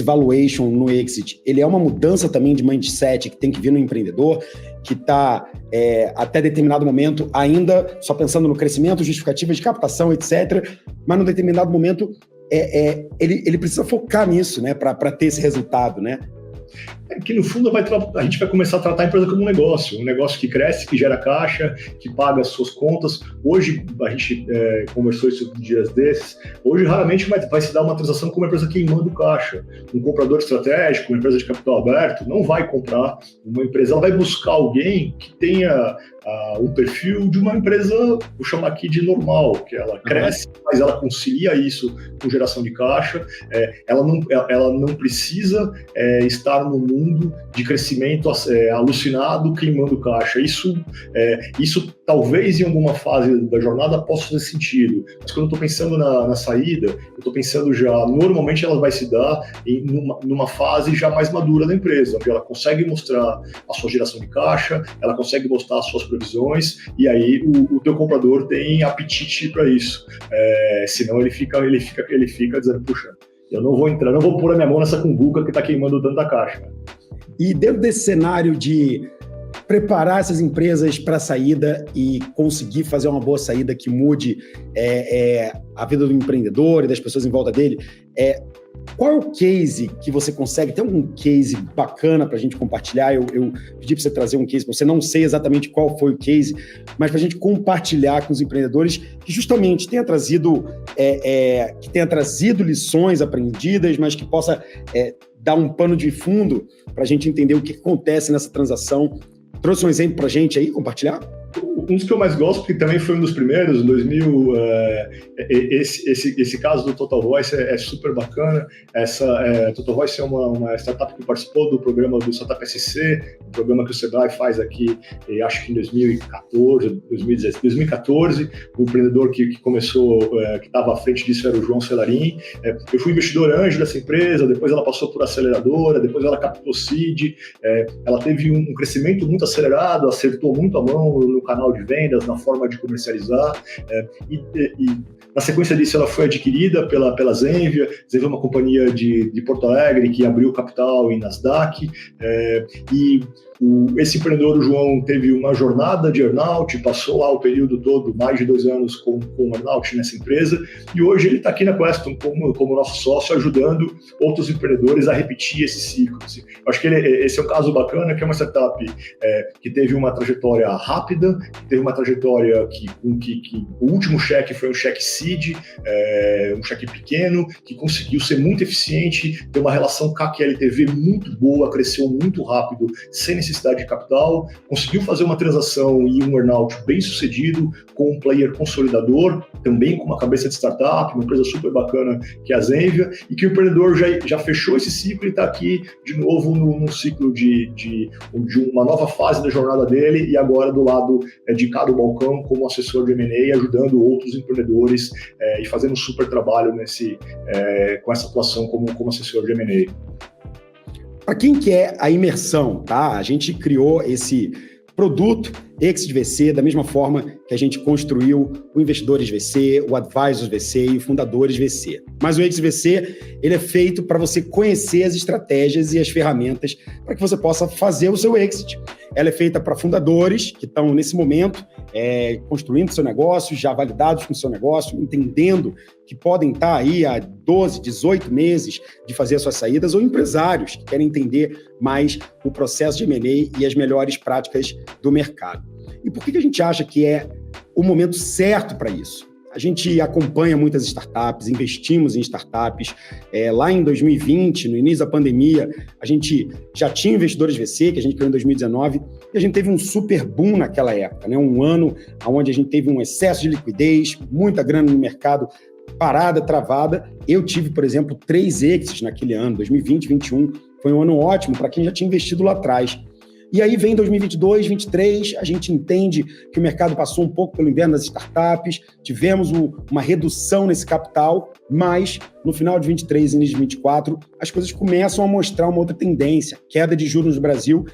valuation no exit, ele é uma mudança também de mindset que tem que vir no empreendedor, que está até determinado momento ainda só pensando no crescimento, justificativas de captação, etc., mas num determinado momento ele precisa focar nisso, né, para ter esse resultado, né? Que no fundo a gente vai começar a tratar a empresa como um negócio que cresce, que gera caixa, que paga as suas contas. Hoje, a gente conversou isso dias desses, hoje raramente vai se dar uma transação com uma empresa queimando caixa. Um comprador estratégico, uma empresa de capital aberto, não vai comprar uma empresa, ela vai buscar alguém que tenha um perfil de uma empresa, vou chamar aqui de normal, que ela cresce, mas ela concilia isso com geração de caixa, ela não precisa estar no mundo de crescimento alucinado, queimando caixa. Isso talvez em alguma fase da jornada possa fazer sentido, mas quando eu estou pensando na saída, eu estou pensando já, normalmente ela vai se dar numa fase já mais madura da empresa, onde ela consegue mostrar a sua geração de caixa, ela consegue mostrar as suas previsões, e aí o teu comprador tem apetite para isso. Senão ele fica dizendo, puxa, eu não vou pôr a minha mão nessa cumbuca que está queimando tanta caixa. E dentro desse cenário de preparar essas empresas para a saída e conseguir fazer uma boa saída que mude a vida do empreendedor e das pessoas em volta dele, qual é o case que você consegue? Tem algum case bacana para a gente compartilhar? Eu pedi para você trazer um case, você não sei exatamente qual foi o case, mas para a gente compartilhar com os empreendedores que justamente tenha trazido lições aprendidas, mas que possa dar um pano de fundo para a gente entender o que acontece nessa transação. Trouxe um exemplo para a gente aí, compartilhar? Um dos que eu mais gosto, que também foi um dos primeiros, em 2000, esse caso do Total Voice é super bacana. Total Voice é uma startup que participou do programa do Startup SC, um programa que o Sebrae faz aqui, acho que em 2014. O empreendedor que começou, que estava à frente disso era o João Celarin. Eu fui investidor anjo dessa empresa, depois ela passou por aceleradora, depois ela captou seed. Ela teve um crescimento muito acelerado, acertou muito a mão no canal de vendas, na forma de comercializar, e na sequência disso ela foi adquirida pela Zenvia. Zenvia é uma companhia de Porto Alegre que abriu capital em Nasdaq, e esse empreendedor, o João, teve uma jornada de earnout, passou lá o período todo, mais de 2 anos com earnout nessa empresa, e hoje ele está aqui na Queston como nosso sócio, ajudando outros empreendedores a repetir esse ciclo. Acho que esse é um caso bacana, que é uma startup que teve uma trajetória rápida, que teve uma trajetória que o último cheque foi um cheque seed, um cheque pequeno, que conseguiu ser muito eficiente, ter uma relação CAC-LTV muito boa, cresceu muito rápido, sem necessidade de capital, conseguiu fazer uma transação e um earnout bem sucedido com um player consolidador, também com uma cabeça de startup, uma empresa super bacana que é a Zenvia, e que o empreendedor já fechou esse ciclo e está aqui de novo num ciclo de uma nova fase da jornada dele, e agora do lado de cada balcão como assessor de M&A, ajudando outros empreendedores e fazendo um super trabalho com essa atuação como assessor de M&A. Para quem quer a imersão, tá? A gente criou esse produto Exit VC, da mesma forma que a gente construiu o Investidores VC, o Advisors VC e o Fundadores VC. Mas o Exit VC, ele é feito para você conhecer as estratégias e as ferramentas para que você possa fazer o seu exit. Ela é feita para fundadores que estão, nesse momento, construindo seu negócio, já validados com o seu negócio, entendendo que podem estar aí há 12, 18 meses de fazer as suas saídas, ou empresários que querem entender mais o processo de M&A e as melhores práticas do mercado. E por que a gente acha que é o momento certo para isso? A gente acompanha muitas startups, investimos em startups. Lá em 2020, no início da pandemia, a gente já tinha Investidores VC, que a gente criou em 2019, e a gente teve um super boom naquela época, né? Um ano onde a gente teve um excesso de liquidez, muita grana no mercado, parada, travada. Eu tive, por exemplo, 3 exits naquele ano, 2020, 2021. Foi um ano ótimo para quem já tinha investido lá atrás. E aí vem 2022, 2023, a gente entende que o mercado passou um pouco pelo inverno das startups, tivemos uma redução nesse capital, mas no final de 23 e início de 24, as coisas começam a mostrar uma outra tendência. Queda de juros no Brasil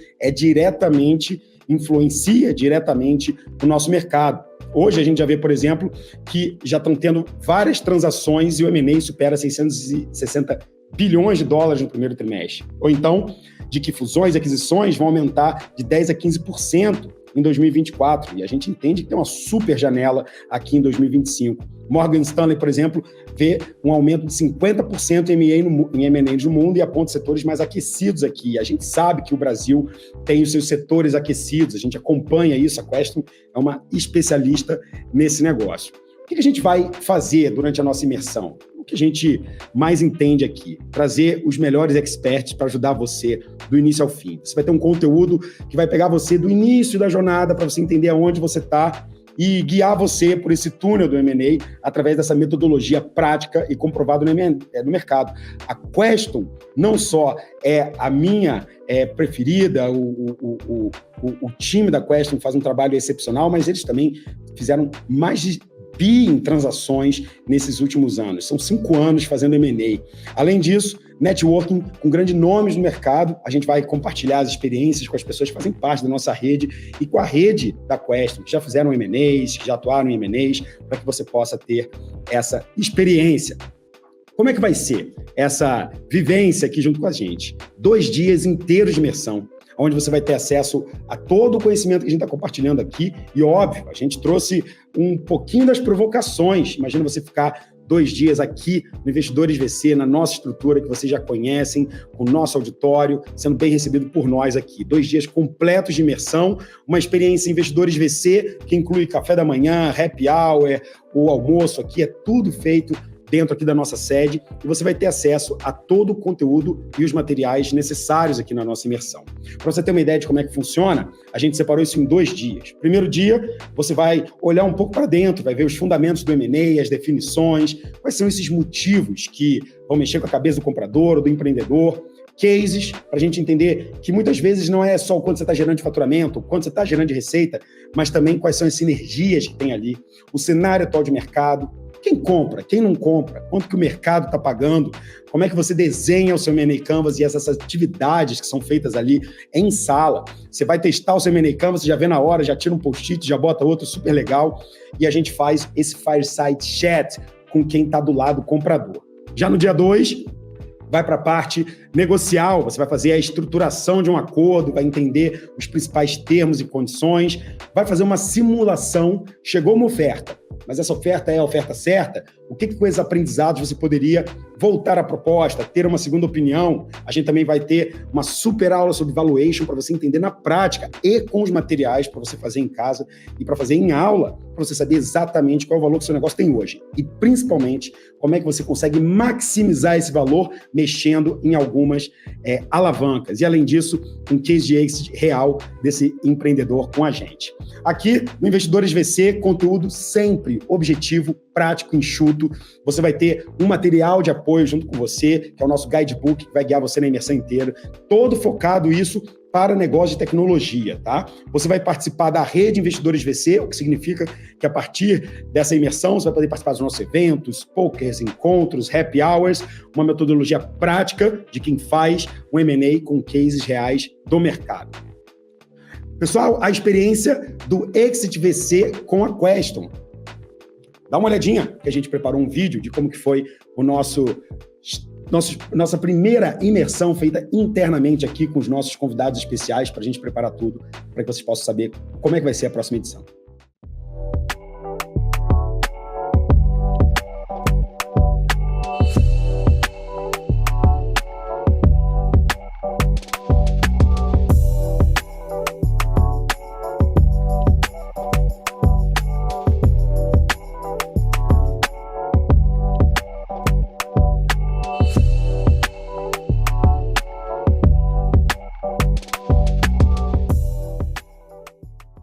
influencia diretamente o nosso mercado. Hoje a gente já vê, por exemplo, que já estão tendo várias transações e o M&A supera 660 bilhões de dólares no primeiro trimestre. Ou então, de que fusões e aquisições vão aumentar de 10% a 15% em 2024. E a gente entende que tem uma super janela aqui em 2025. Morgan Stanley, por exemplo, vê um aumento de 50% em M&As no mundo e aponta setores mais aquecidos aqui. A gente sabe que o Brasil tem os seus setores aquecidos, a gente acompanha isso, a Queston é uma especialista nesse negócio. O que a gente vai fazer durante a nossa imersão? O que a gente mais entende aqui? Trazer os melhores experts para ajudar você do início ao fim. Você vai ter um conteúdo que vai pegar você do início da jornada para você entender aonde você está e guiar você por esse túnel do M&A através dessa metodologia prática e comprovada no mercado. A Queston não só é a minha preferida, o time da Queston faz um trabalho excepcional, mas eles também fizeram mais de em transações nesses últimos anos. São 5 anos fazendo M&A. Além disso, networking com grandes nomes no mercado. A gente vai compartilhar as experiências com as pessoas que fazem parte da nossa rede e com a rede da Queston, que já fizeram M&As, que já atuaram em M&As, para que você possa ter essa experiência. Como é que vai ser essa vivência aqui junto com a gente? 2 dias inteiros de imersão, onde você vai ter acesso a todo o conhecimento que a gente está compartilhando aqui. E, óbvio, a gente trouxe um pouquinho das provocações. Imagina você ficar 2 dias aqui no Investidores VC, na nossa estrutura que vocês já conhecem, com o nosso auditório, sendo bem recebido por nós aqui. 2 dias completos de imersão, uma experiência Investidores VC, que inclui café da manhã, happy hour, o almoço aqui, é tudo feito dentro aqui da nossa sede, e você vai ter acesso a todo o conteúdo e os materiais necessários aqui na nossa imersão. Para você ter uma ideia de como é que funciona, a gente separou isso em 2 dias. Primeiro dia, você vai olhar um pouco para dentro, vai ver os fundamentos do M&A, as definições, quais são esses motivos que vão mexer com a cabeça do comprador ou do empreendedor, cases, para a gente entender que muitas vezes não é só o quanto você está gerando de faturamento, o quanto você está gerando de receita, mas também quais são as sinergias que tem ali, o cenário atual de mercado, quem compra, quem não compra, quanto que o mercado está pagando, como é que você desenha o seu M&A Canvas e essas atividades que são feitas ali em sala. Você vai testar o seu M&A Canvas, você já vê na hora, já tira um post-it, já bota outro super legal, e a gente faz esse fireside chat com quem está do lado comprador. Já no dia 2, vai para a parte negocial, você vai fazer a estruturação de um acordo, vai entender os principais termos e condições, vai fazer uma simulação, chegou uma oferta, mas essa oferta é a oferta certa? O que com esses aprendizados você poderia voltar à proposta, ter uma segunda opinião? A gente também vai ter uma super aula sobre valuation para você entender na prática e com os materiais para você fazer em casa e para fazer em aula, para você saber exatamente qual é o valor que o seu negócio tem hoje. E principalmente, como é que você consegue maximizar esse valor mexendo em algumas alavancas. E além disso, um case de exit real desse empreendedor com a gente. Aqui no Investidores VC, conteúdo sempre objetivo, prático, enxuto. Você vai ter um material de apoio junto com você, que é o nosso guidebook, que vai guiar você na imersão inteira, todo focado isso para negócio de tecnologia, tá? Você vai participar da rede Investidores VC, o que significa que a partir dessa imersão você vai poder participar dos nossos eventos, pokers, encontros, happy hours, uma metodologia prática de quem faz um M&A com cases reais do mercado. Pessoal, a experiência do Exit VC com a Queston. Dá uma olhadinha, que a gente preparou um vídeo de como que foi o nossa primeira imersão feita internamente aqui com os nossos convidados especiais para a gente preparar tudo, para que vocês possam saber como é que vai ser a próxima edição.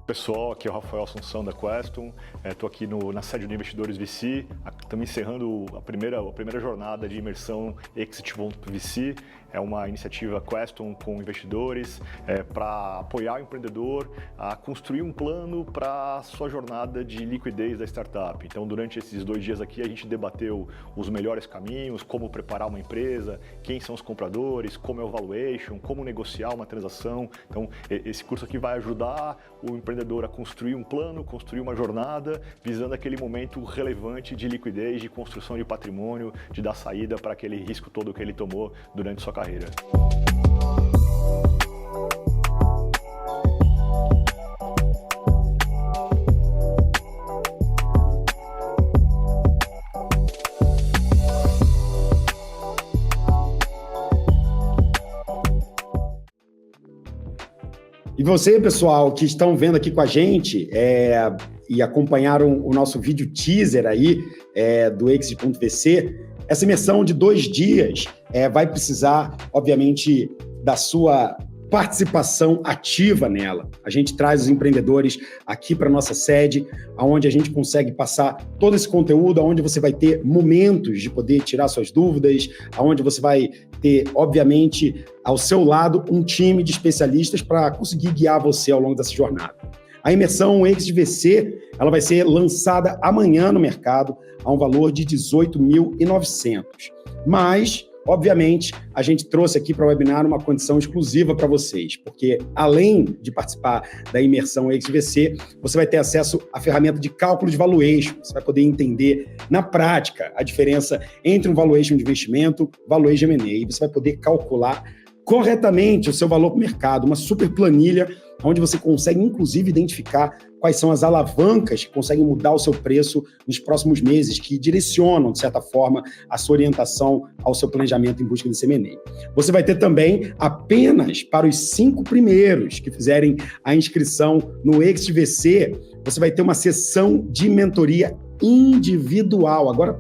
Pessoal, aqui é o Rafael Assunção da Queston, estou aqui na sede do Investidores VC, estamos encerrando a primeira jornada de imersão Exit.VC, é uma iniciativa Queston com investidores para apoiar o empreendedor a construir um plano para a sua jornada de liquidez da startup. Então, durante esses 2 dias aqui, a gente debateu os melhores caminhos, como preparar uma empresa, quem são os compradores, como é o valuation, como negociar uma transação. Então, esse curso aqui vai ajudar o empreendedor a construir um plano, construir uma jornada, visando aquele momento relevante de liquidez, de construção de patrimônio, de dar saída para aquele risco todo que ele tomou durante sua carreira. E você, pessoal, que estão vendo aqui com a gente e acompanharam o nosso vídeo teaser aí do Exit.VC, essa imersão de 2 dias vai precisar, obviamente, da sua participação ativa nela. A gente traz os empreendedores aqui para a nossa sede, onde a gente consegue passar todo esse conteúdo, onde você vai ter momentos de poder tirar suas dúvidas, onde você vai ter, obviamente, ao seu lado um time de especialistas para conseguir guiar você ao longo dessa jornada. A imersão Exit.VC, ela vai ser lançada amanhã no mercado a um valor de 18.900. Mas, obviamente, a gente trouxe aqui para o webinar uma condição exclusiva para vocês, porque além de participar da imersão Exit.VC, você vai ter acesso à ferramenta de cálculo de valuation. Você vai poder entender na prática a diferença entre um valuation de investimento e valuation de M&A. E você vai poder calcular corretamente o seu valor para o mercado, uma super planilha onde você consegue, inclusive, identificar quais são as alavancas que conseguem mudar o seu preço nos próximos meses, que direcionam, de certa forma, a sua orientação ao seu planejamento em busca desse M&A. Você vai ter também, apenas para os 5 primeiros que fizerem a inscrição no Exit.VC, você vai ter uma sessão de mentoria individual. Agora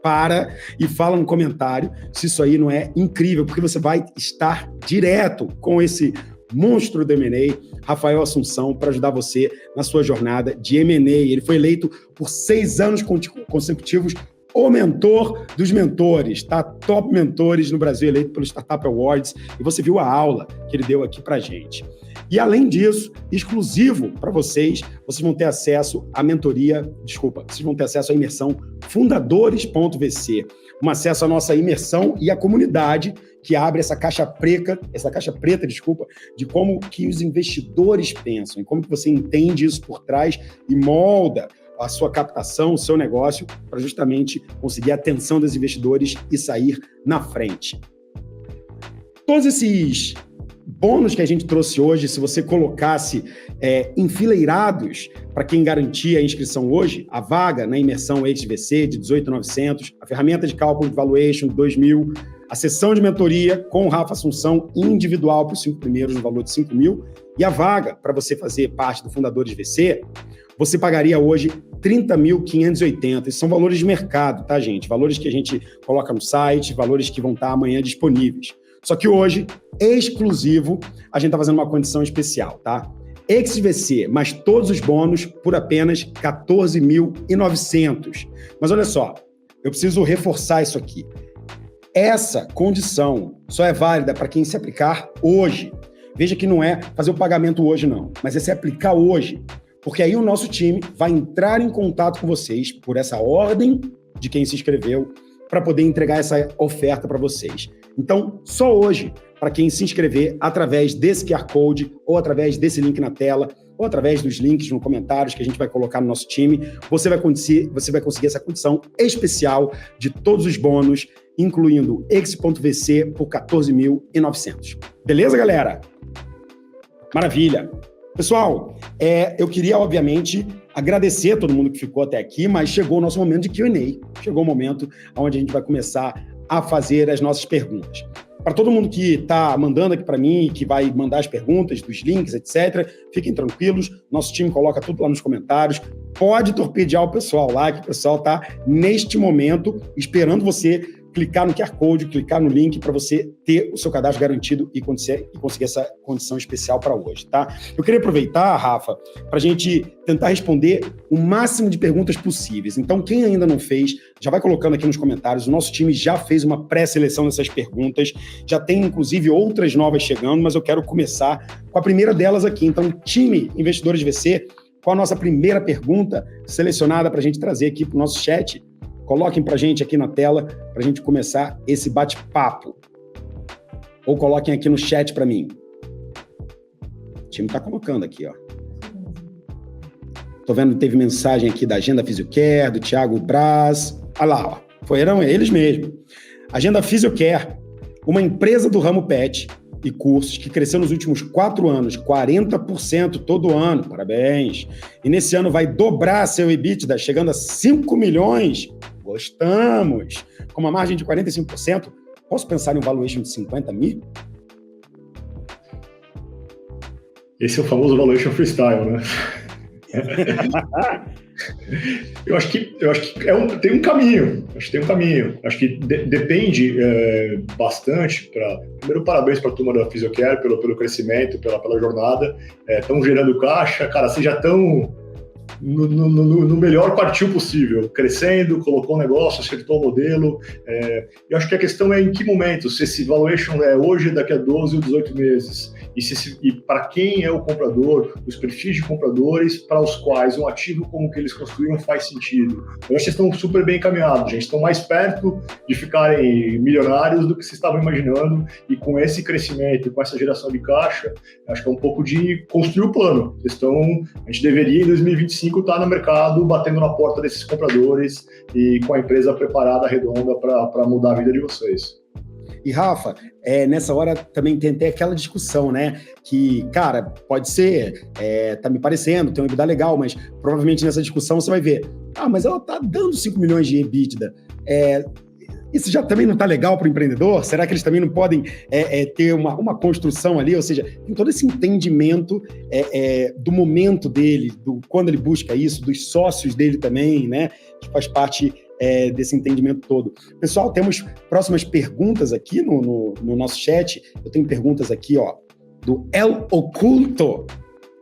para e fala no comentário se isso aí não é incrível, porque você vai estar direto com esse monstro do M&A, Rafael Assunção, para ajudar você na sua jornada de M&A. Ele foi eleito por 6 anos consecutivos o mentor dos mentores, tá? Top mentores no Brasil, eleito pelo Startup Awards, e você viu a aula que ele deu aqui pra gente. E além disso, exclusivo para vocês vão ter acesso à vocês vão ter acesso à imersão Fundadores.VC, um acesso à nossa imersão e à comunidade que abre essa caixa preta, de como que os investidores pensam e como que você entende isso por trás e molda a sua captação, o seu negócio, para justamente conseguir a atenção dos investidores e sair na frente. Todos esses bônus que a gente trouxe hoje, se você colocasse enfileirados para quem garantia a inscrição hoje, a vaga na imersão Exit.VC de 18.900, a ferramenta de cálculo de valuation de 2.000, a sessão de mentoria com o Rafa Assunção individual para os 5 primeiros no valor de 5.000 e a vaga para você fazer parte do Fundadores VC, você pagaria hoje 30.580. Esses são valores de mercado, tá, gente? Valores que a gente coloca no site, valores que vão estar amanhã disponíveis. Só que hoje, exclusivo, a gente está fazendo uma condição especial, tá? Exit.VC, mais todos os bônus por apenas 14.900. Mas olha só, eu preciso reforçar isso aqui. Essa condição só é válida para quem se aplicar hoje. Veja que não é fazer o pagamento hoje, não, mas é se aplicar hoje. Porque aí o nosso time vai entrar em contato com vocês por essa ordem de quem se inscreveu para poder entregar essa oferta para vocês. Então, só hoje, para quem se inscrever através desse QR Code, ou através desse link na tela, ou através dos links nos comentários que a gente vai colocar no nosso time, você vai conseguir essa condição especial de todos os bônus, incluindo X.VC por 14.900. Beleza, galera? Maravilha! Pessoal, eu queria, obviamente, agradecer a todo mundo que ficou até aqui, mas chegou o nosso momento de Q&A. Chegou o momento onde a gente vai começar a fazer as nossas perguntas. Para todo mundo que está mandando aqui para mim, que vai mandar as perguntas, dos links, etc., fiquem tranquilos, nosso time coloca tudo lá nos comentários. Pode torpedear o pessoal lá, que o pessoal está, neste momento, esperando você clicar no QR Code, clicar no link para você ter o seu cadastro garantido e conseguir essa condição especial para hoje, tá? Eu queria aproveitar, Rafa, para a gente tentar responder o máximo de perguntas possíveis. Então, quem ainda não fez, já vai colocando aqui nos comentários. O nosso time já fez uma pré-seleção dessas perguntas, já tem, inclusive, outras novas chegando, mas eu quero começar com a primeira delas aqui. Então, time Investidores VC, qual a nossa primeira pergunta selecionada para a gente trazer aqui para o nosso chat? Coloquem para a gente aqui na tela, para a gente começar esse bate-papo. Ou coloquem aqui no chat para mim. O time está colocando aqui, ó. Tô vendo que teve mensagem aqui da Agenda Physiocare, do Thiago Braz. Olha lá, ó. Foram eles mesmo. Agenda Physiocare, uma empresa do ramo pet e cursos que cresceu nos últimos 4 anos, 40% todo ano. Parabéns. E nesse ano vai dobrar seu EBITDA, chegando a 5 milhões. Gostamos. Com uma margem de 45%, posso pensar em um valuation de 50 mil? Esse é o famoso valuation freestyle, né? Eu acho que tem um caminho. Acho que depende bastante. Primeiro, parabéns para a turma da Physiocare pelo crescimento, pela jornada. Estão gerando caixa, cara, vocês já estão no melhor quartil possível, crescendo, colocou um negócio, acertou o modelo. Eu acho que a questão é em que momento, se esse valuation é hoje, daqui a 12 ou 18 meses, e para quem é o comprador, os perfis de compradores para os quais um ativo como o que eles construíram faz sentido. Eu acho que estão super bem encaminhados, gente, estão mais perto de ficarem milionários do que vocês estavam imaginando, e com esse crescimento, com essa geração de caixa, acho que é um pouco de construir o plano. A gente deveria, em 2025, estar no mercado, batendo na porta desses compradores e com a empresa preparada, redonda, para mudar a vida de vocês. E, Rafa, nessa hora também tem até aquela discussão, né? Que, cara, pode ser, tá me parecendo, tem um EBITDA legal, mas provavelmente nessa discussão você vai ver, mas ela tá dando 5 milhões de EBITDA. Isso já também não está legal para o empreendedor? Será que eles também não podem ter uma construção ali? Ou seja, tem todo esse entendimento do momento dele, do quando ele busca isso, dos sócios dele também, né? Que faz parte desse entendimento todo. Pessoal, temos próximas perguntas aqui no nosso chat. Eu tenho perguntas aqui, ó, do El Oculto.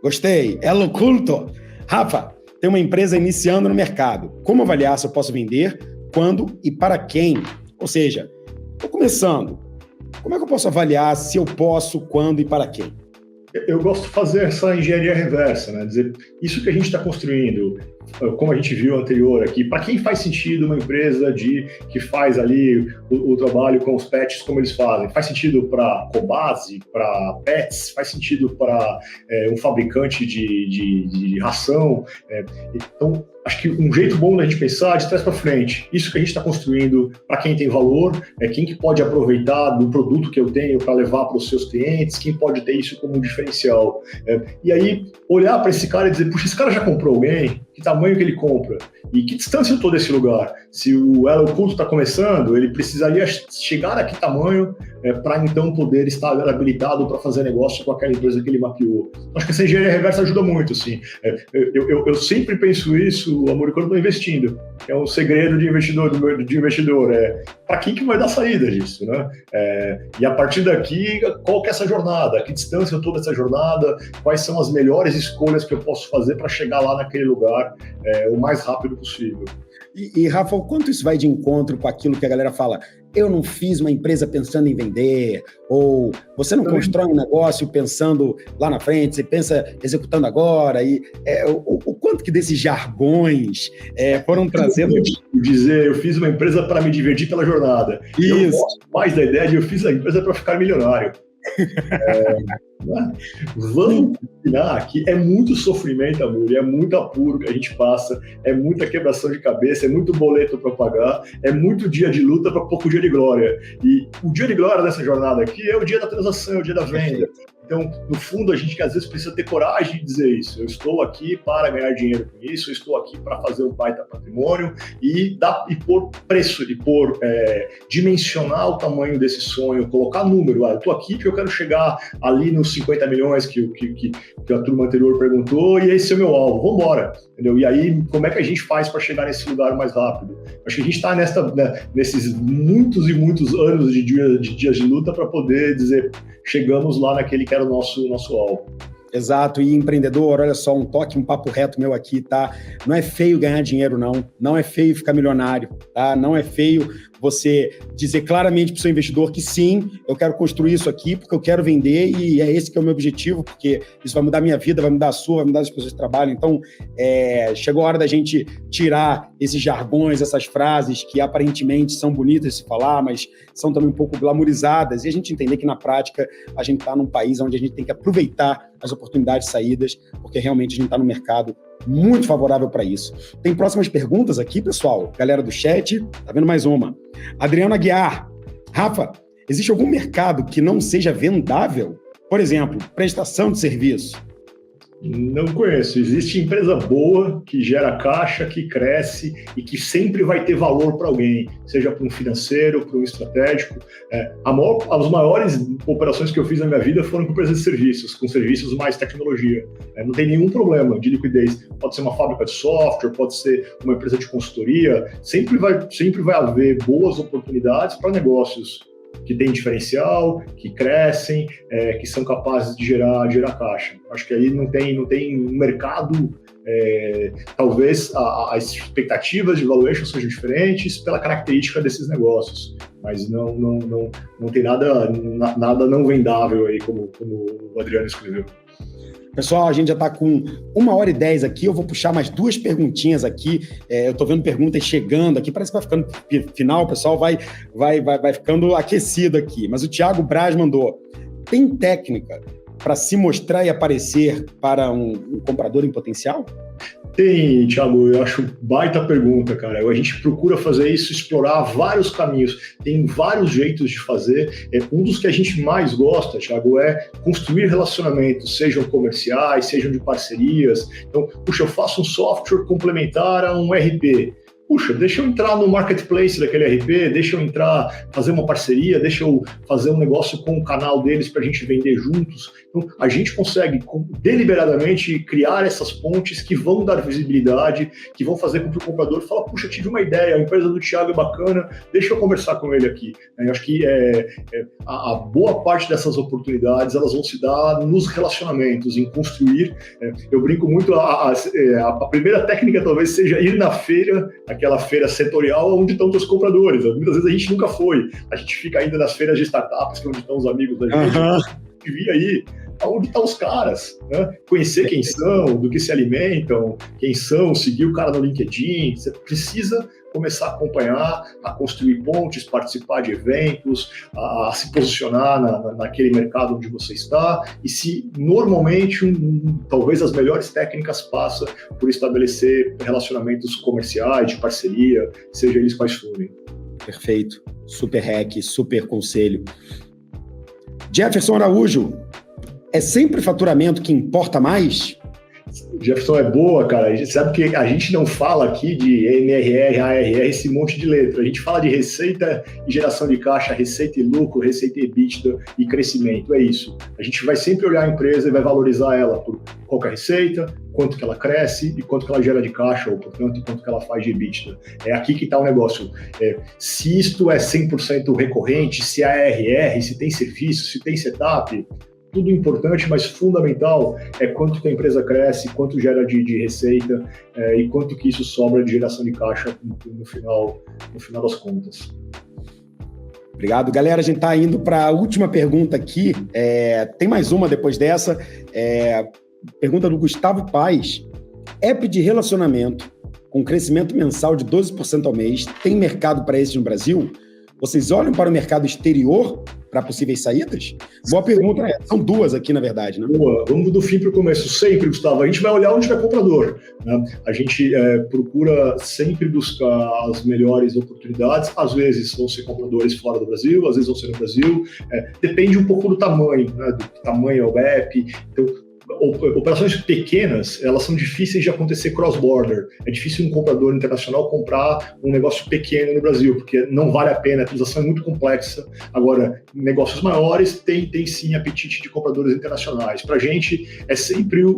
Gostei, El Oculto. Rafa, tem uma empresa iniciando no mercado. Como avaliar se eu posso vender? Quando e para quem? Ou seja, estou começando. Como é que eu posso avaliar se eu posso, quando e para quem? Eu gosto de fazer essa engenharia reversa, né? Dizer, isso que a gente está construindo, como a gente viu anterior aqui, para quem faz sentido uma empresa que faz ali o trabalho com os pets como eles fazem? Faz sentido para Cobase, para pets? Faz sentido para um fabricante de ração? Então, acho que um jeito bom da gente pensar é de trás para frente. Isso que a gente está construindo, para quem tem valor, quem que pode aproveitar do produto que eu tenho para levar para os seus clientes, quem pode ter isso como um diferencial. E aí, olhar para esse cara e dizer, puxa, esse cara já comprou alguém? Que tamanho que ele compra? E que distância eu estou desse lugar? Se o Elo Oculto está começando, ele precisaria chegar a que tamanho para então poder estar habilitado para fazer negócio com aquela empresa que ele mapeou. Acho que essa engenharia reversa ajuda muito, assim. Eu sempre penso isso, amor, quando estou investindo. É um segredo de investidor, para quem que vai dar saída disso, né? E a partir daqui, qual que é essa jornada? Que distância eu estou dessa jornada? Quais são as melhores escolhas que eu posso fazer para chegar lá naquele lugar o mais rápido possível? E, Rafa, o quanto isso vai de encontro com aquilo que a galera fala? eu não fiz uma empresa pensando em vender, ou você não constrói um negócio pensando lá na frente, você pensa executando agora, e o quanto que desses jargões foram trazendo... Dizer, eu fiz uma empresa para me divertir pela jornada. Isso. Eu gosto mais da ideia de eu fiz a empresa para ficar milionário. Vamos combinar que é muito sofrimento, amor, é muito apuro que a gente passa, é muita quebração de cabeça, é muito boleto para pagar, é muito dia de luta para pouco dia de glória. E o dia de glória dessa jornada aqui é o dia da transação, é o dia da venda. Então, no fundo, a gente às vezes precisa ter coragem de dizer isso. Eu estou aqui para ganhar dinheiro com isso, eu estou aqui para fazer um baita patrimônio e pôr preço, dimensionar o tamanho desse sonho, colocar número. Eu estou aqui porque eu quero chegar ali nos 50 milhões que a turma anterior perguntou, e esse é o meu alvo. Vamos embora. Entendeu? E aí, como é que a gente faz para chegar nesse lugar mais rápido? Acho que a gente está nesses muitos e muitos anos de dias de luta para poder dizer, chegamos lá naquele que era o nosso alvo. Exato, e empreendedor, olha só, um papo reto meu aqui, tá? Não é feio ganhar dinheiro, não é feio ficar milionário, tá? Não é feio você dizer claramente para o seu investidor que sim, eu quero construir isso aqui porque eu quero vender e é esse que é o meu objetivo, porque isso vai mudar a minha vida, vai mudar a sua, vai mudar as pessoas que trabalham. Então, chegou a hora da gente tirar esses jargões, essas frases que aparentemente são bonitas de se falar, mas são também um pouco glamourizadas, e a gente entender que na prática a gente está num país onde a gente tem que aproveitar as oportunidades saídas, porque realmente a gente está no mercado muito favorável para isso. Tem próximas perguntas aqui, pessoal? Galera do chat, tá vendo mais uma. Adriana Guiar. Rafa, existe algum mercado que não seja vendável? Por exemplo, prestação de serviço. Não conheço. Existe empresa boa, que gera caixa, que cresce e que sempre vai ter valor para alguém, seja para um financeiro, para um estratégico. As maiores operações que eu fiz na minha vida foram com empresas de serviços, com serviços mais tecnologia. Não tem nenhum problema de liquidez. Pode ser uma fábrica de software, pode ser uma empresa de consultoria. Sempre vai haver boas oportunidades para negócios que têm diferencial, que crescem, que são capazes de gerar caixa. Acho que aí não tem um mercado, talvez as expectativas de valuation sejam diferentes pela característica desses negócios, mas não tem nada não vendável aí, como o Adriano escreveu. Pessoal, a gente já está com 1h10 aqui, eu vou puxar mais 2 perguntinhas aqui, eu estou vendo perguntas chegando aqui, parece que vai ficando final, o pessoal vai ficando aquecido aqui, mas o Thiago Braz mandou, tem técnica para se mostrar e aparecer para um comprador em potencial? Tem, Thiago, eu acho baita pergunta, cara. A gente procura fazer isso, explorar vários caminhos. Tem vários jeitos de fazer. Um dos que a gente mais gosta, Thiago, é construir relacionamentos, sejam comerciais, sejam de parcerias. Então, puxa, eu faço um software complementar a um RP. Puxa, deixa eu entrar no marketplace daquele RP, deixa eu entrar, fazer uma parceria, deixa eu fazer um negócio com o canal deles para a gente vender juntos. Então, a gente consegue deliberadamente criar essas pontes que vão dar visibilidade, que vão fazer com que o comprador fale, puxa, tive uma ideia, a empresa do Thiago é bacana, deixa eu conversar com ele aqui. Eu acho que a boa parte dessas oportunidades, elas vão se dar nos relacionamentos, em construir. Eu brinco muito, a primeira técnica talvez seja ir na feira, aquela feira setorial onde estão os compradores. Muitas vezes a gente nunca foi. A gente fica ainda nas feiras de startups, que é onde estão os amigos da gente. E vir aí aonde estão os caras, né? Conhecer quem são, do que se alimentam, quem são, seguir o cara no LinkedIn. Você precisa começar a acompanhar, a construir pontes, participar de eventos, a se posicionar naquele mercado onde você está, e se normalmente talvez as melhores técnicas passam por estabelecer relacionamentos comerciais, de parceria, seja eles quais forem. Perfeito, super hack, super conselho. Jefferson Araújo, é sempre faturamento que importa mais? Jefferson, é boa, cara. A gente sabe que a gente não fala aqui de MRR, ARR, esse monte de letra. A gente fala de receita e geração de caixa, receita e lucro, receita e EBITDA e crescimento. É isso. A gente vai sempre olhar a empresa e vai valorizar ela por qual que é a receita, quanto que ela cresce e quanto que ela gera de caixa, ou, portanto, quanto que ela faz de EBITDA. É aqui que está o negócio. Se isto é 100% recorrente, se é ARR, se tem serviço, se tem setup, tudo importante, mas fundamental é quanto que a empresa cresce, quanto gera de receita e quanto que isso sobra de geração de caixa no final das contas. Obrigado. Galera, a gente está indo para a última pergunta aqui. Tem mais uma depois dessa. Pergunta do Gustavo Paes. App de relacionamento com crescimento mensal de 12% ao mês, tem mercado para esse no Brasil? Vocês olham para o mercado exterior para possíveis saídas? Boa pergunta, né? São duas aqui, na verdade, né? Boa. Vamos do fim para o começo. Sempre, Gustavo, a gente vai olhar onde tiver comprador, né? A gente procura sempre buscar as melhores oportunidades. Às vezes vão ser compradores fora do Brasil, às vezes vão ser no Brasil. Depende um pouco do tamanho, né? Do tamanho é o app. Então, operações pequenas, elas são difíceis de acontecer cross-border. É difícil um comprador internacional comprar um negócio pequeno no Brasil, porque não vale a pena, a transação é muito complexa. Agora, negócios maiores tem sim apetite de compradores internacionais. Para a gente, é sempre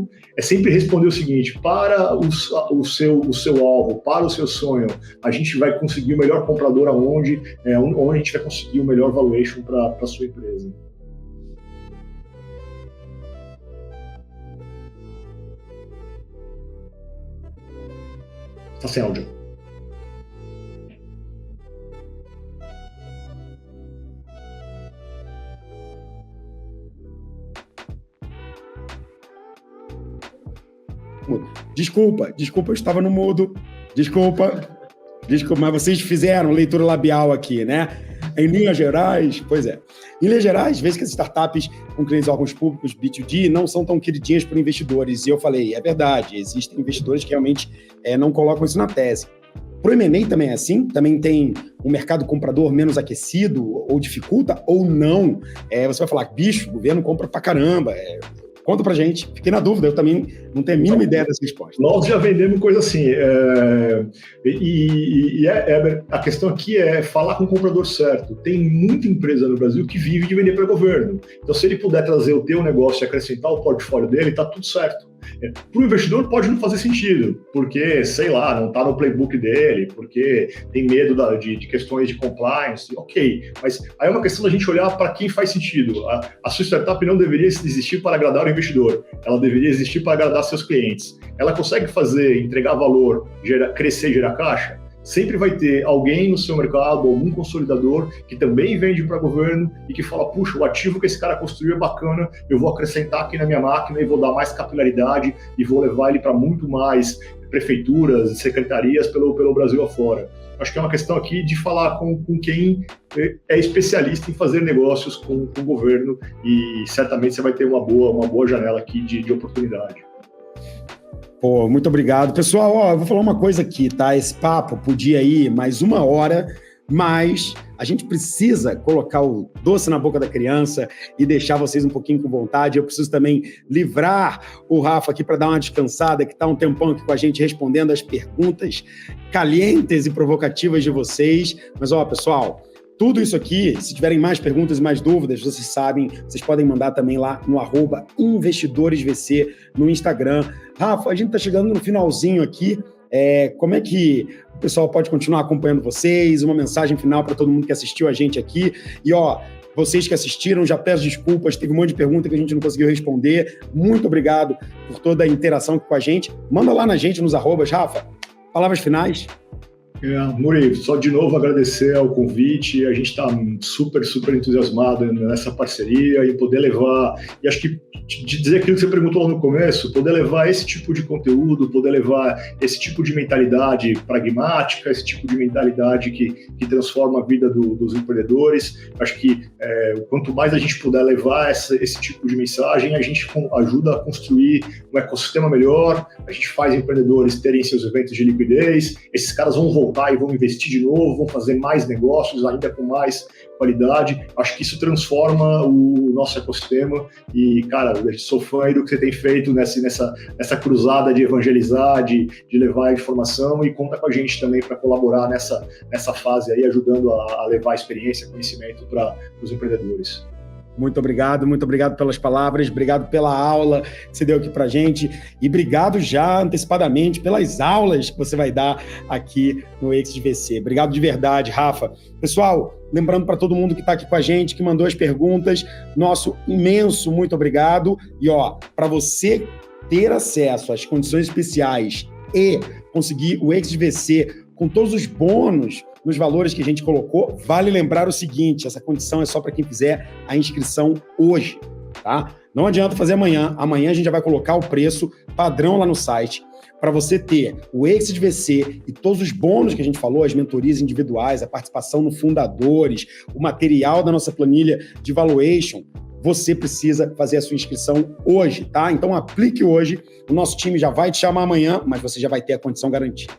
responder o seguinte: para o seu alvo, para o seu sonho, a gente vai conseguir o melhor comprador onde a gente vai conseguir o melhor valuation para a sua empresa. Está sem áudio. Desculpa, eu estava no mudo. Desculpa, mas vocês fizeram leitura labial aqui, né? Em linhas gerais, pois é. Em linhas gerais, vejo que as startups com clientes órgãos públicos, B2D, não são tão queridinhas por investidores. E eu falei, é verdade, existem investidores que realmente não colocam isso na tese. Para o M&A também é assim? Também tem um mercado comprador menos aquecido ou dificulta ou não? Você vai falar, bicho, o governo compra pra caramba. Conta pra gente. Fiquei na dúvida, eu também não tenho a mínima ideia dessa resposta. Nós já vendemos coisa assim. A questão aqui é falar com o comprador certo. Tem muita empresa no Brasil que vive de vender para governo. Então, se ele puder trazer o teu negócio e acrescentar o portfólio dele, tá tudo certo. Para o investidor pode não fazer sentido, porque, sei lá, não está no playbook dele, porque tem medo de questões de compliance, ok. Mas aí é uma questão da gente olhar para quem faz sentido. A sua startup não deveria existir para agradar o investidor, ela deveria existir para agradar seus clientes. Ela consegue entregar valor, crescer e gerar caixa? Sempre vai ter alguém no seu mercado, algum consolidador que também vende para governo e que fala, puxa, o ativo que esse cara construiu é bacana, eu vou acrescentar aqui na minha máquina e vou dar mais capilaridade e vou levar ele para muito mais prefeituras e secretarias pelo Brasil afora. Acho que é uma questão aqui de falar com quem é especialista em fazer negócios com o governo e certamente você vai ter uma boa janela aqui de oportunidade. Pô, muito obrigado. Pessoal, eu vou falar uma coisa aqui, tá? Esse papo podia ir mais 1 hora, mas a gente precisa colocar o doce na boca da criança e deixar vocês um pouquinho com vontade. Eu preciso também livrar o Rafa aqui para dar uma descansada, que está um tempão aqui com a gente respondendo as perguntas calientes e provocativas de vocês. Mas, pessoal, tudo isso aqui, se tiverem mais perguntas e mais dúvidas, vocês sabem, vocês podem mandar também lá no @investidoresvc no Instagram. Rafa, a gente está chegando no finalzinho aqui. Como é que o pessoal pode continuar acompanhando vocês? Uma mensagem final para todo mundo que assistiu a gente aqui. E, vocês que assistiram, já peço desculpas, teve um monte de pergunta que a gente não conseguiu responder. Muito obrigado por toda a interação com a gente. Manda lá na gente, nos arrobas. Rafa, palavras finais. Muri, só de novo agradecer ao convite, a gente está super entusiasmado nessa parceria e poder levar, e acho que de dizer aquilo que você perguntou lá no começo, poder levar esse tipo de conteúdo, poder levar esse tipo de mentalidade pragmática, esse tipo de mentalidade que transforma a vida dos empreendedores, acho que quanto mais a gente puder levar esse tipo de mensagem, a gente ajuda a construir um ecossistema melhor, a gente faz empreendedores terem seus eventos de liquidez, esses caras vão voltar e vão investir de novo, vão fazer mais negócios, ainda com mais qualidade. Acho que isso transforma o nosso ecossistema e, cara, eu sou fã aí do que você tem feito nessa cruzada de evangelizar, de levar a informação e conta com a gente também para colaborar nessa fase aí, ajudando a levar experiência, conhecimento para os empreendedores. Muito obrigado pelas palavras, obrigado pela aula que você deu aqui pra gente e obrigado já antecipadamente pelas aulas que você vai dar aqui no ExitVC. Obrigado de verdade, Rafa. Pessoal, lembrando para todo mundo que está aqui com a gente, que mandou as perguntas, nosso imenso muito obrigado. E para você ter acesso às condições especiais e conseguir o ExitVC com todos os bônus nos valores que a gente colocou. Vale lembrar o seguinte, essa condição é só para quem fizer a inscrição hoje, tá? Não adianta fazer amanhã. Amanhã a gente já vai colocar o preço padrão lá no site para você ter o Exit VC e todos os bônus que a gente falou, as mentorias individuais, a participação no Fundadores, o material da nossa planilha de valuation. Você precisa fazer a sua inscrição hoje, tá? Então aplique hoje. O nosso time já vai te chamar amanhã, mas você já vai ter a condição garantida.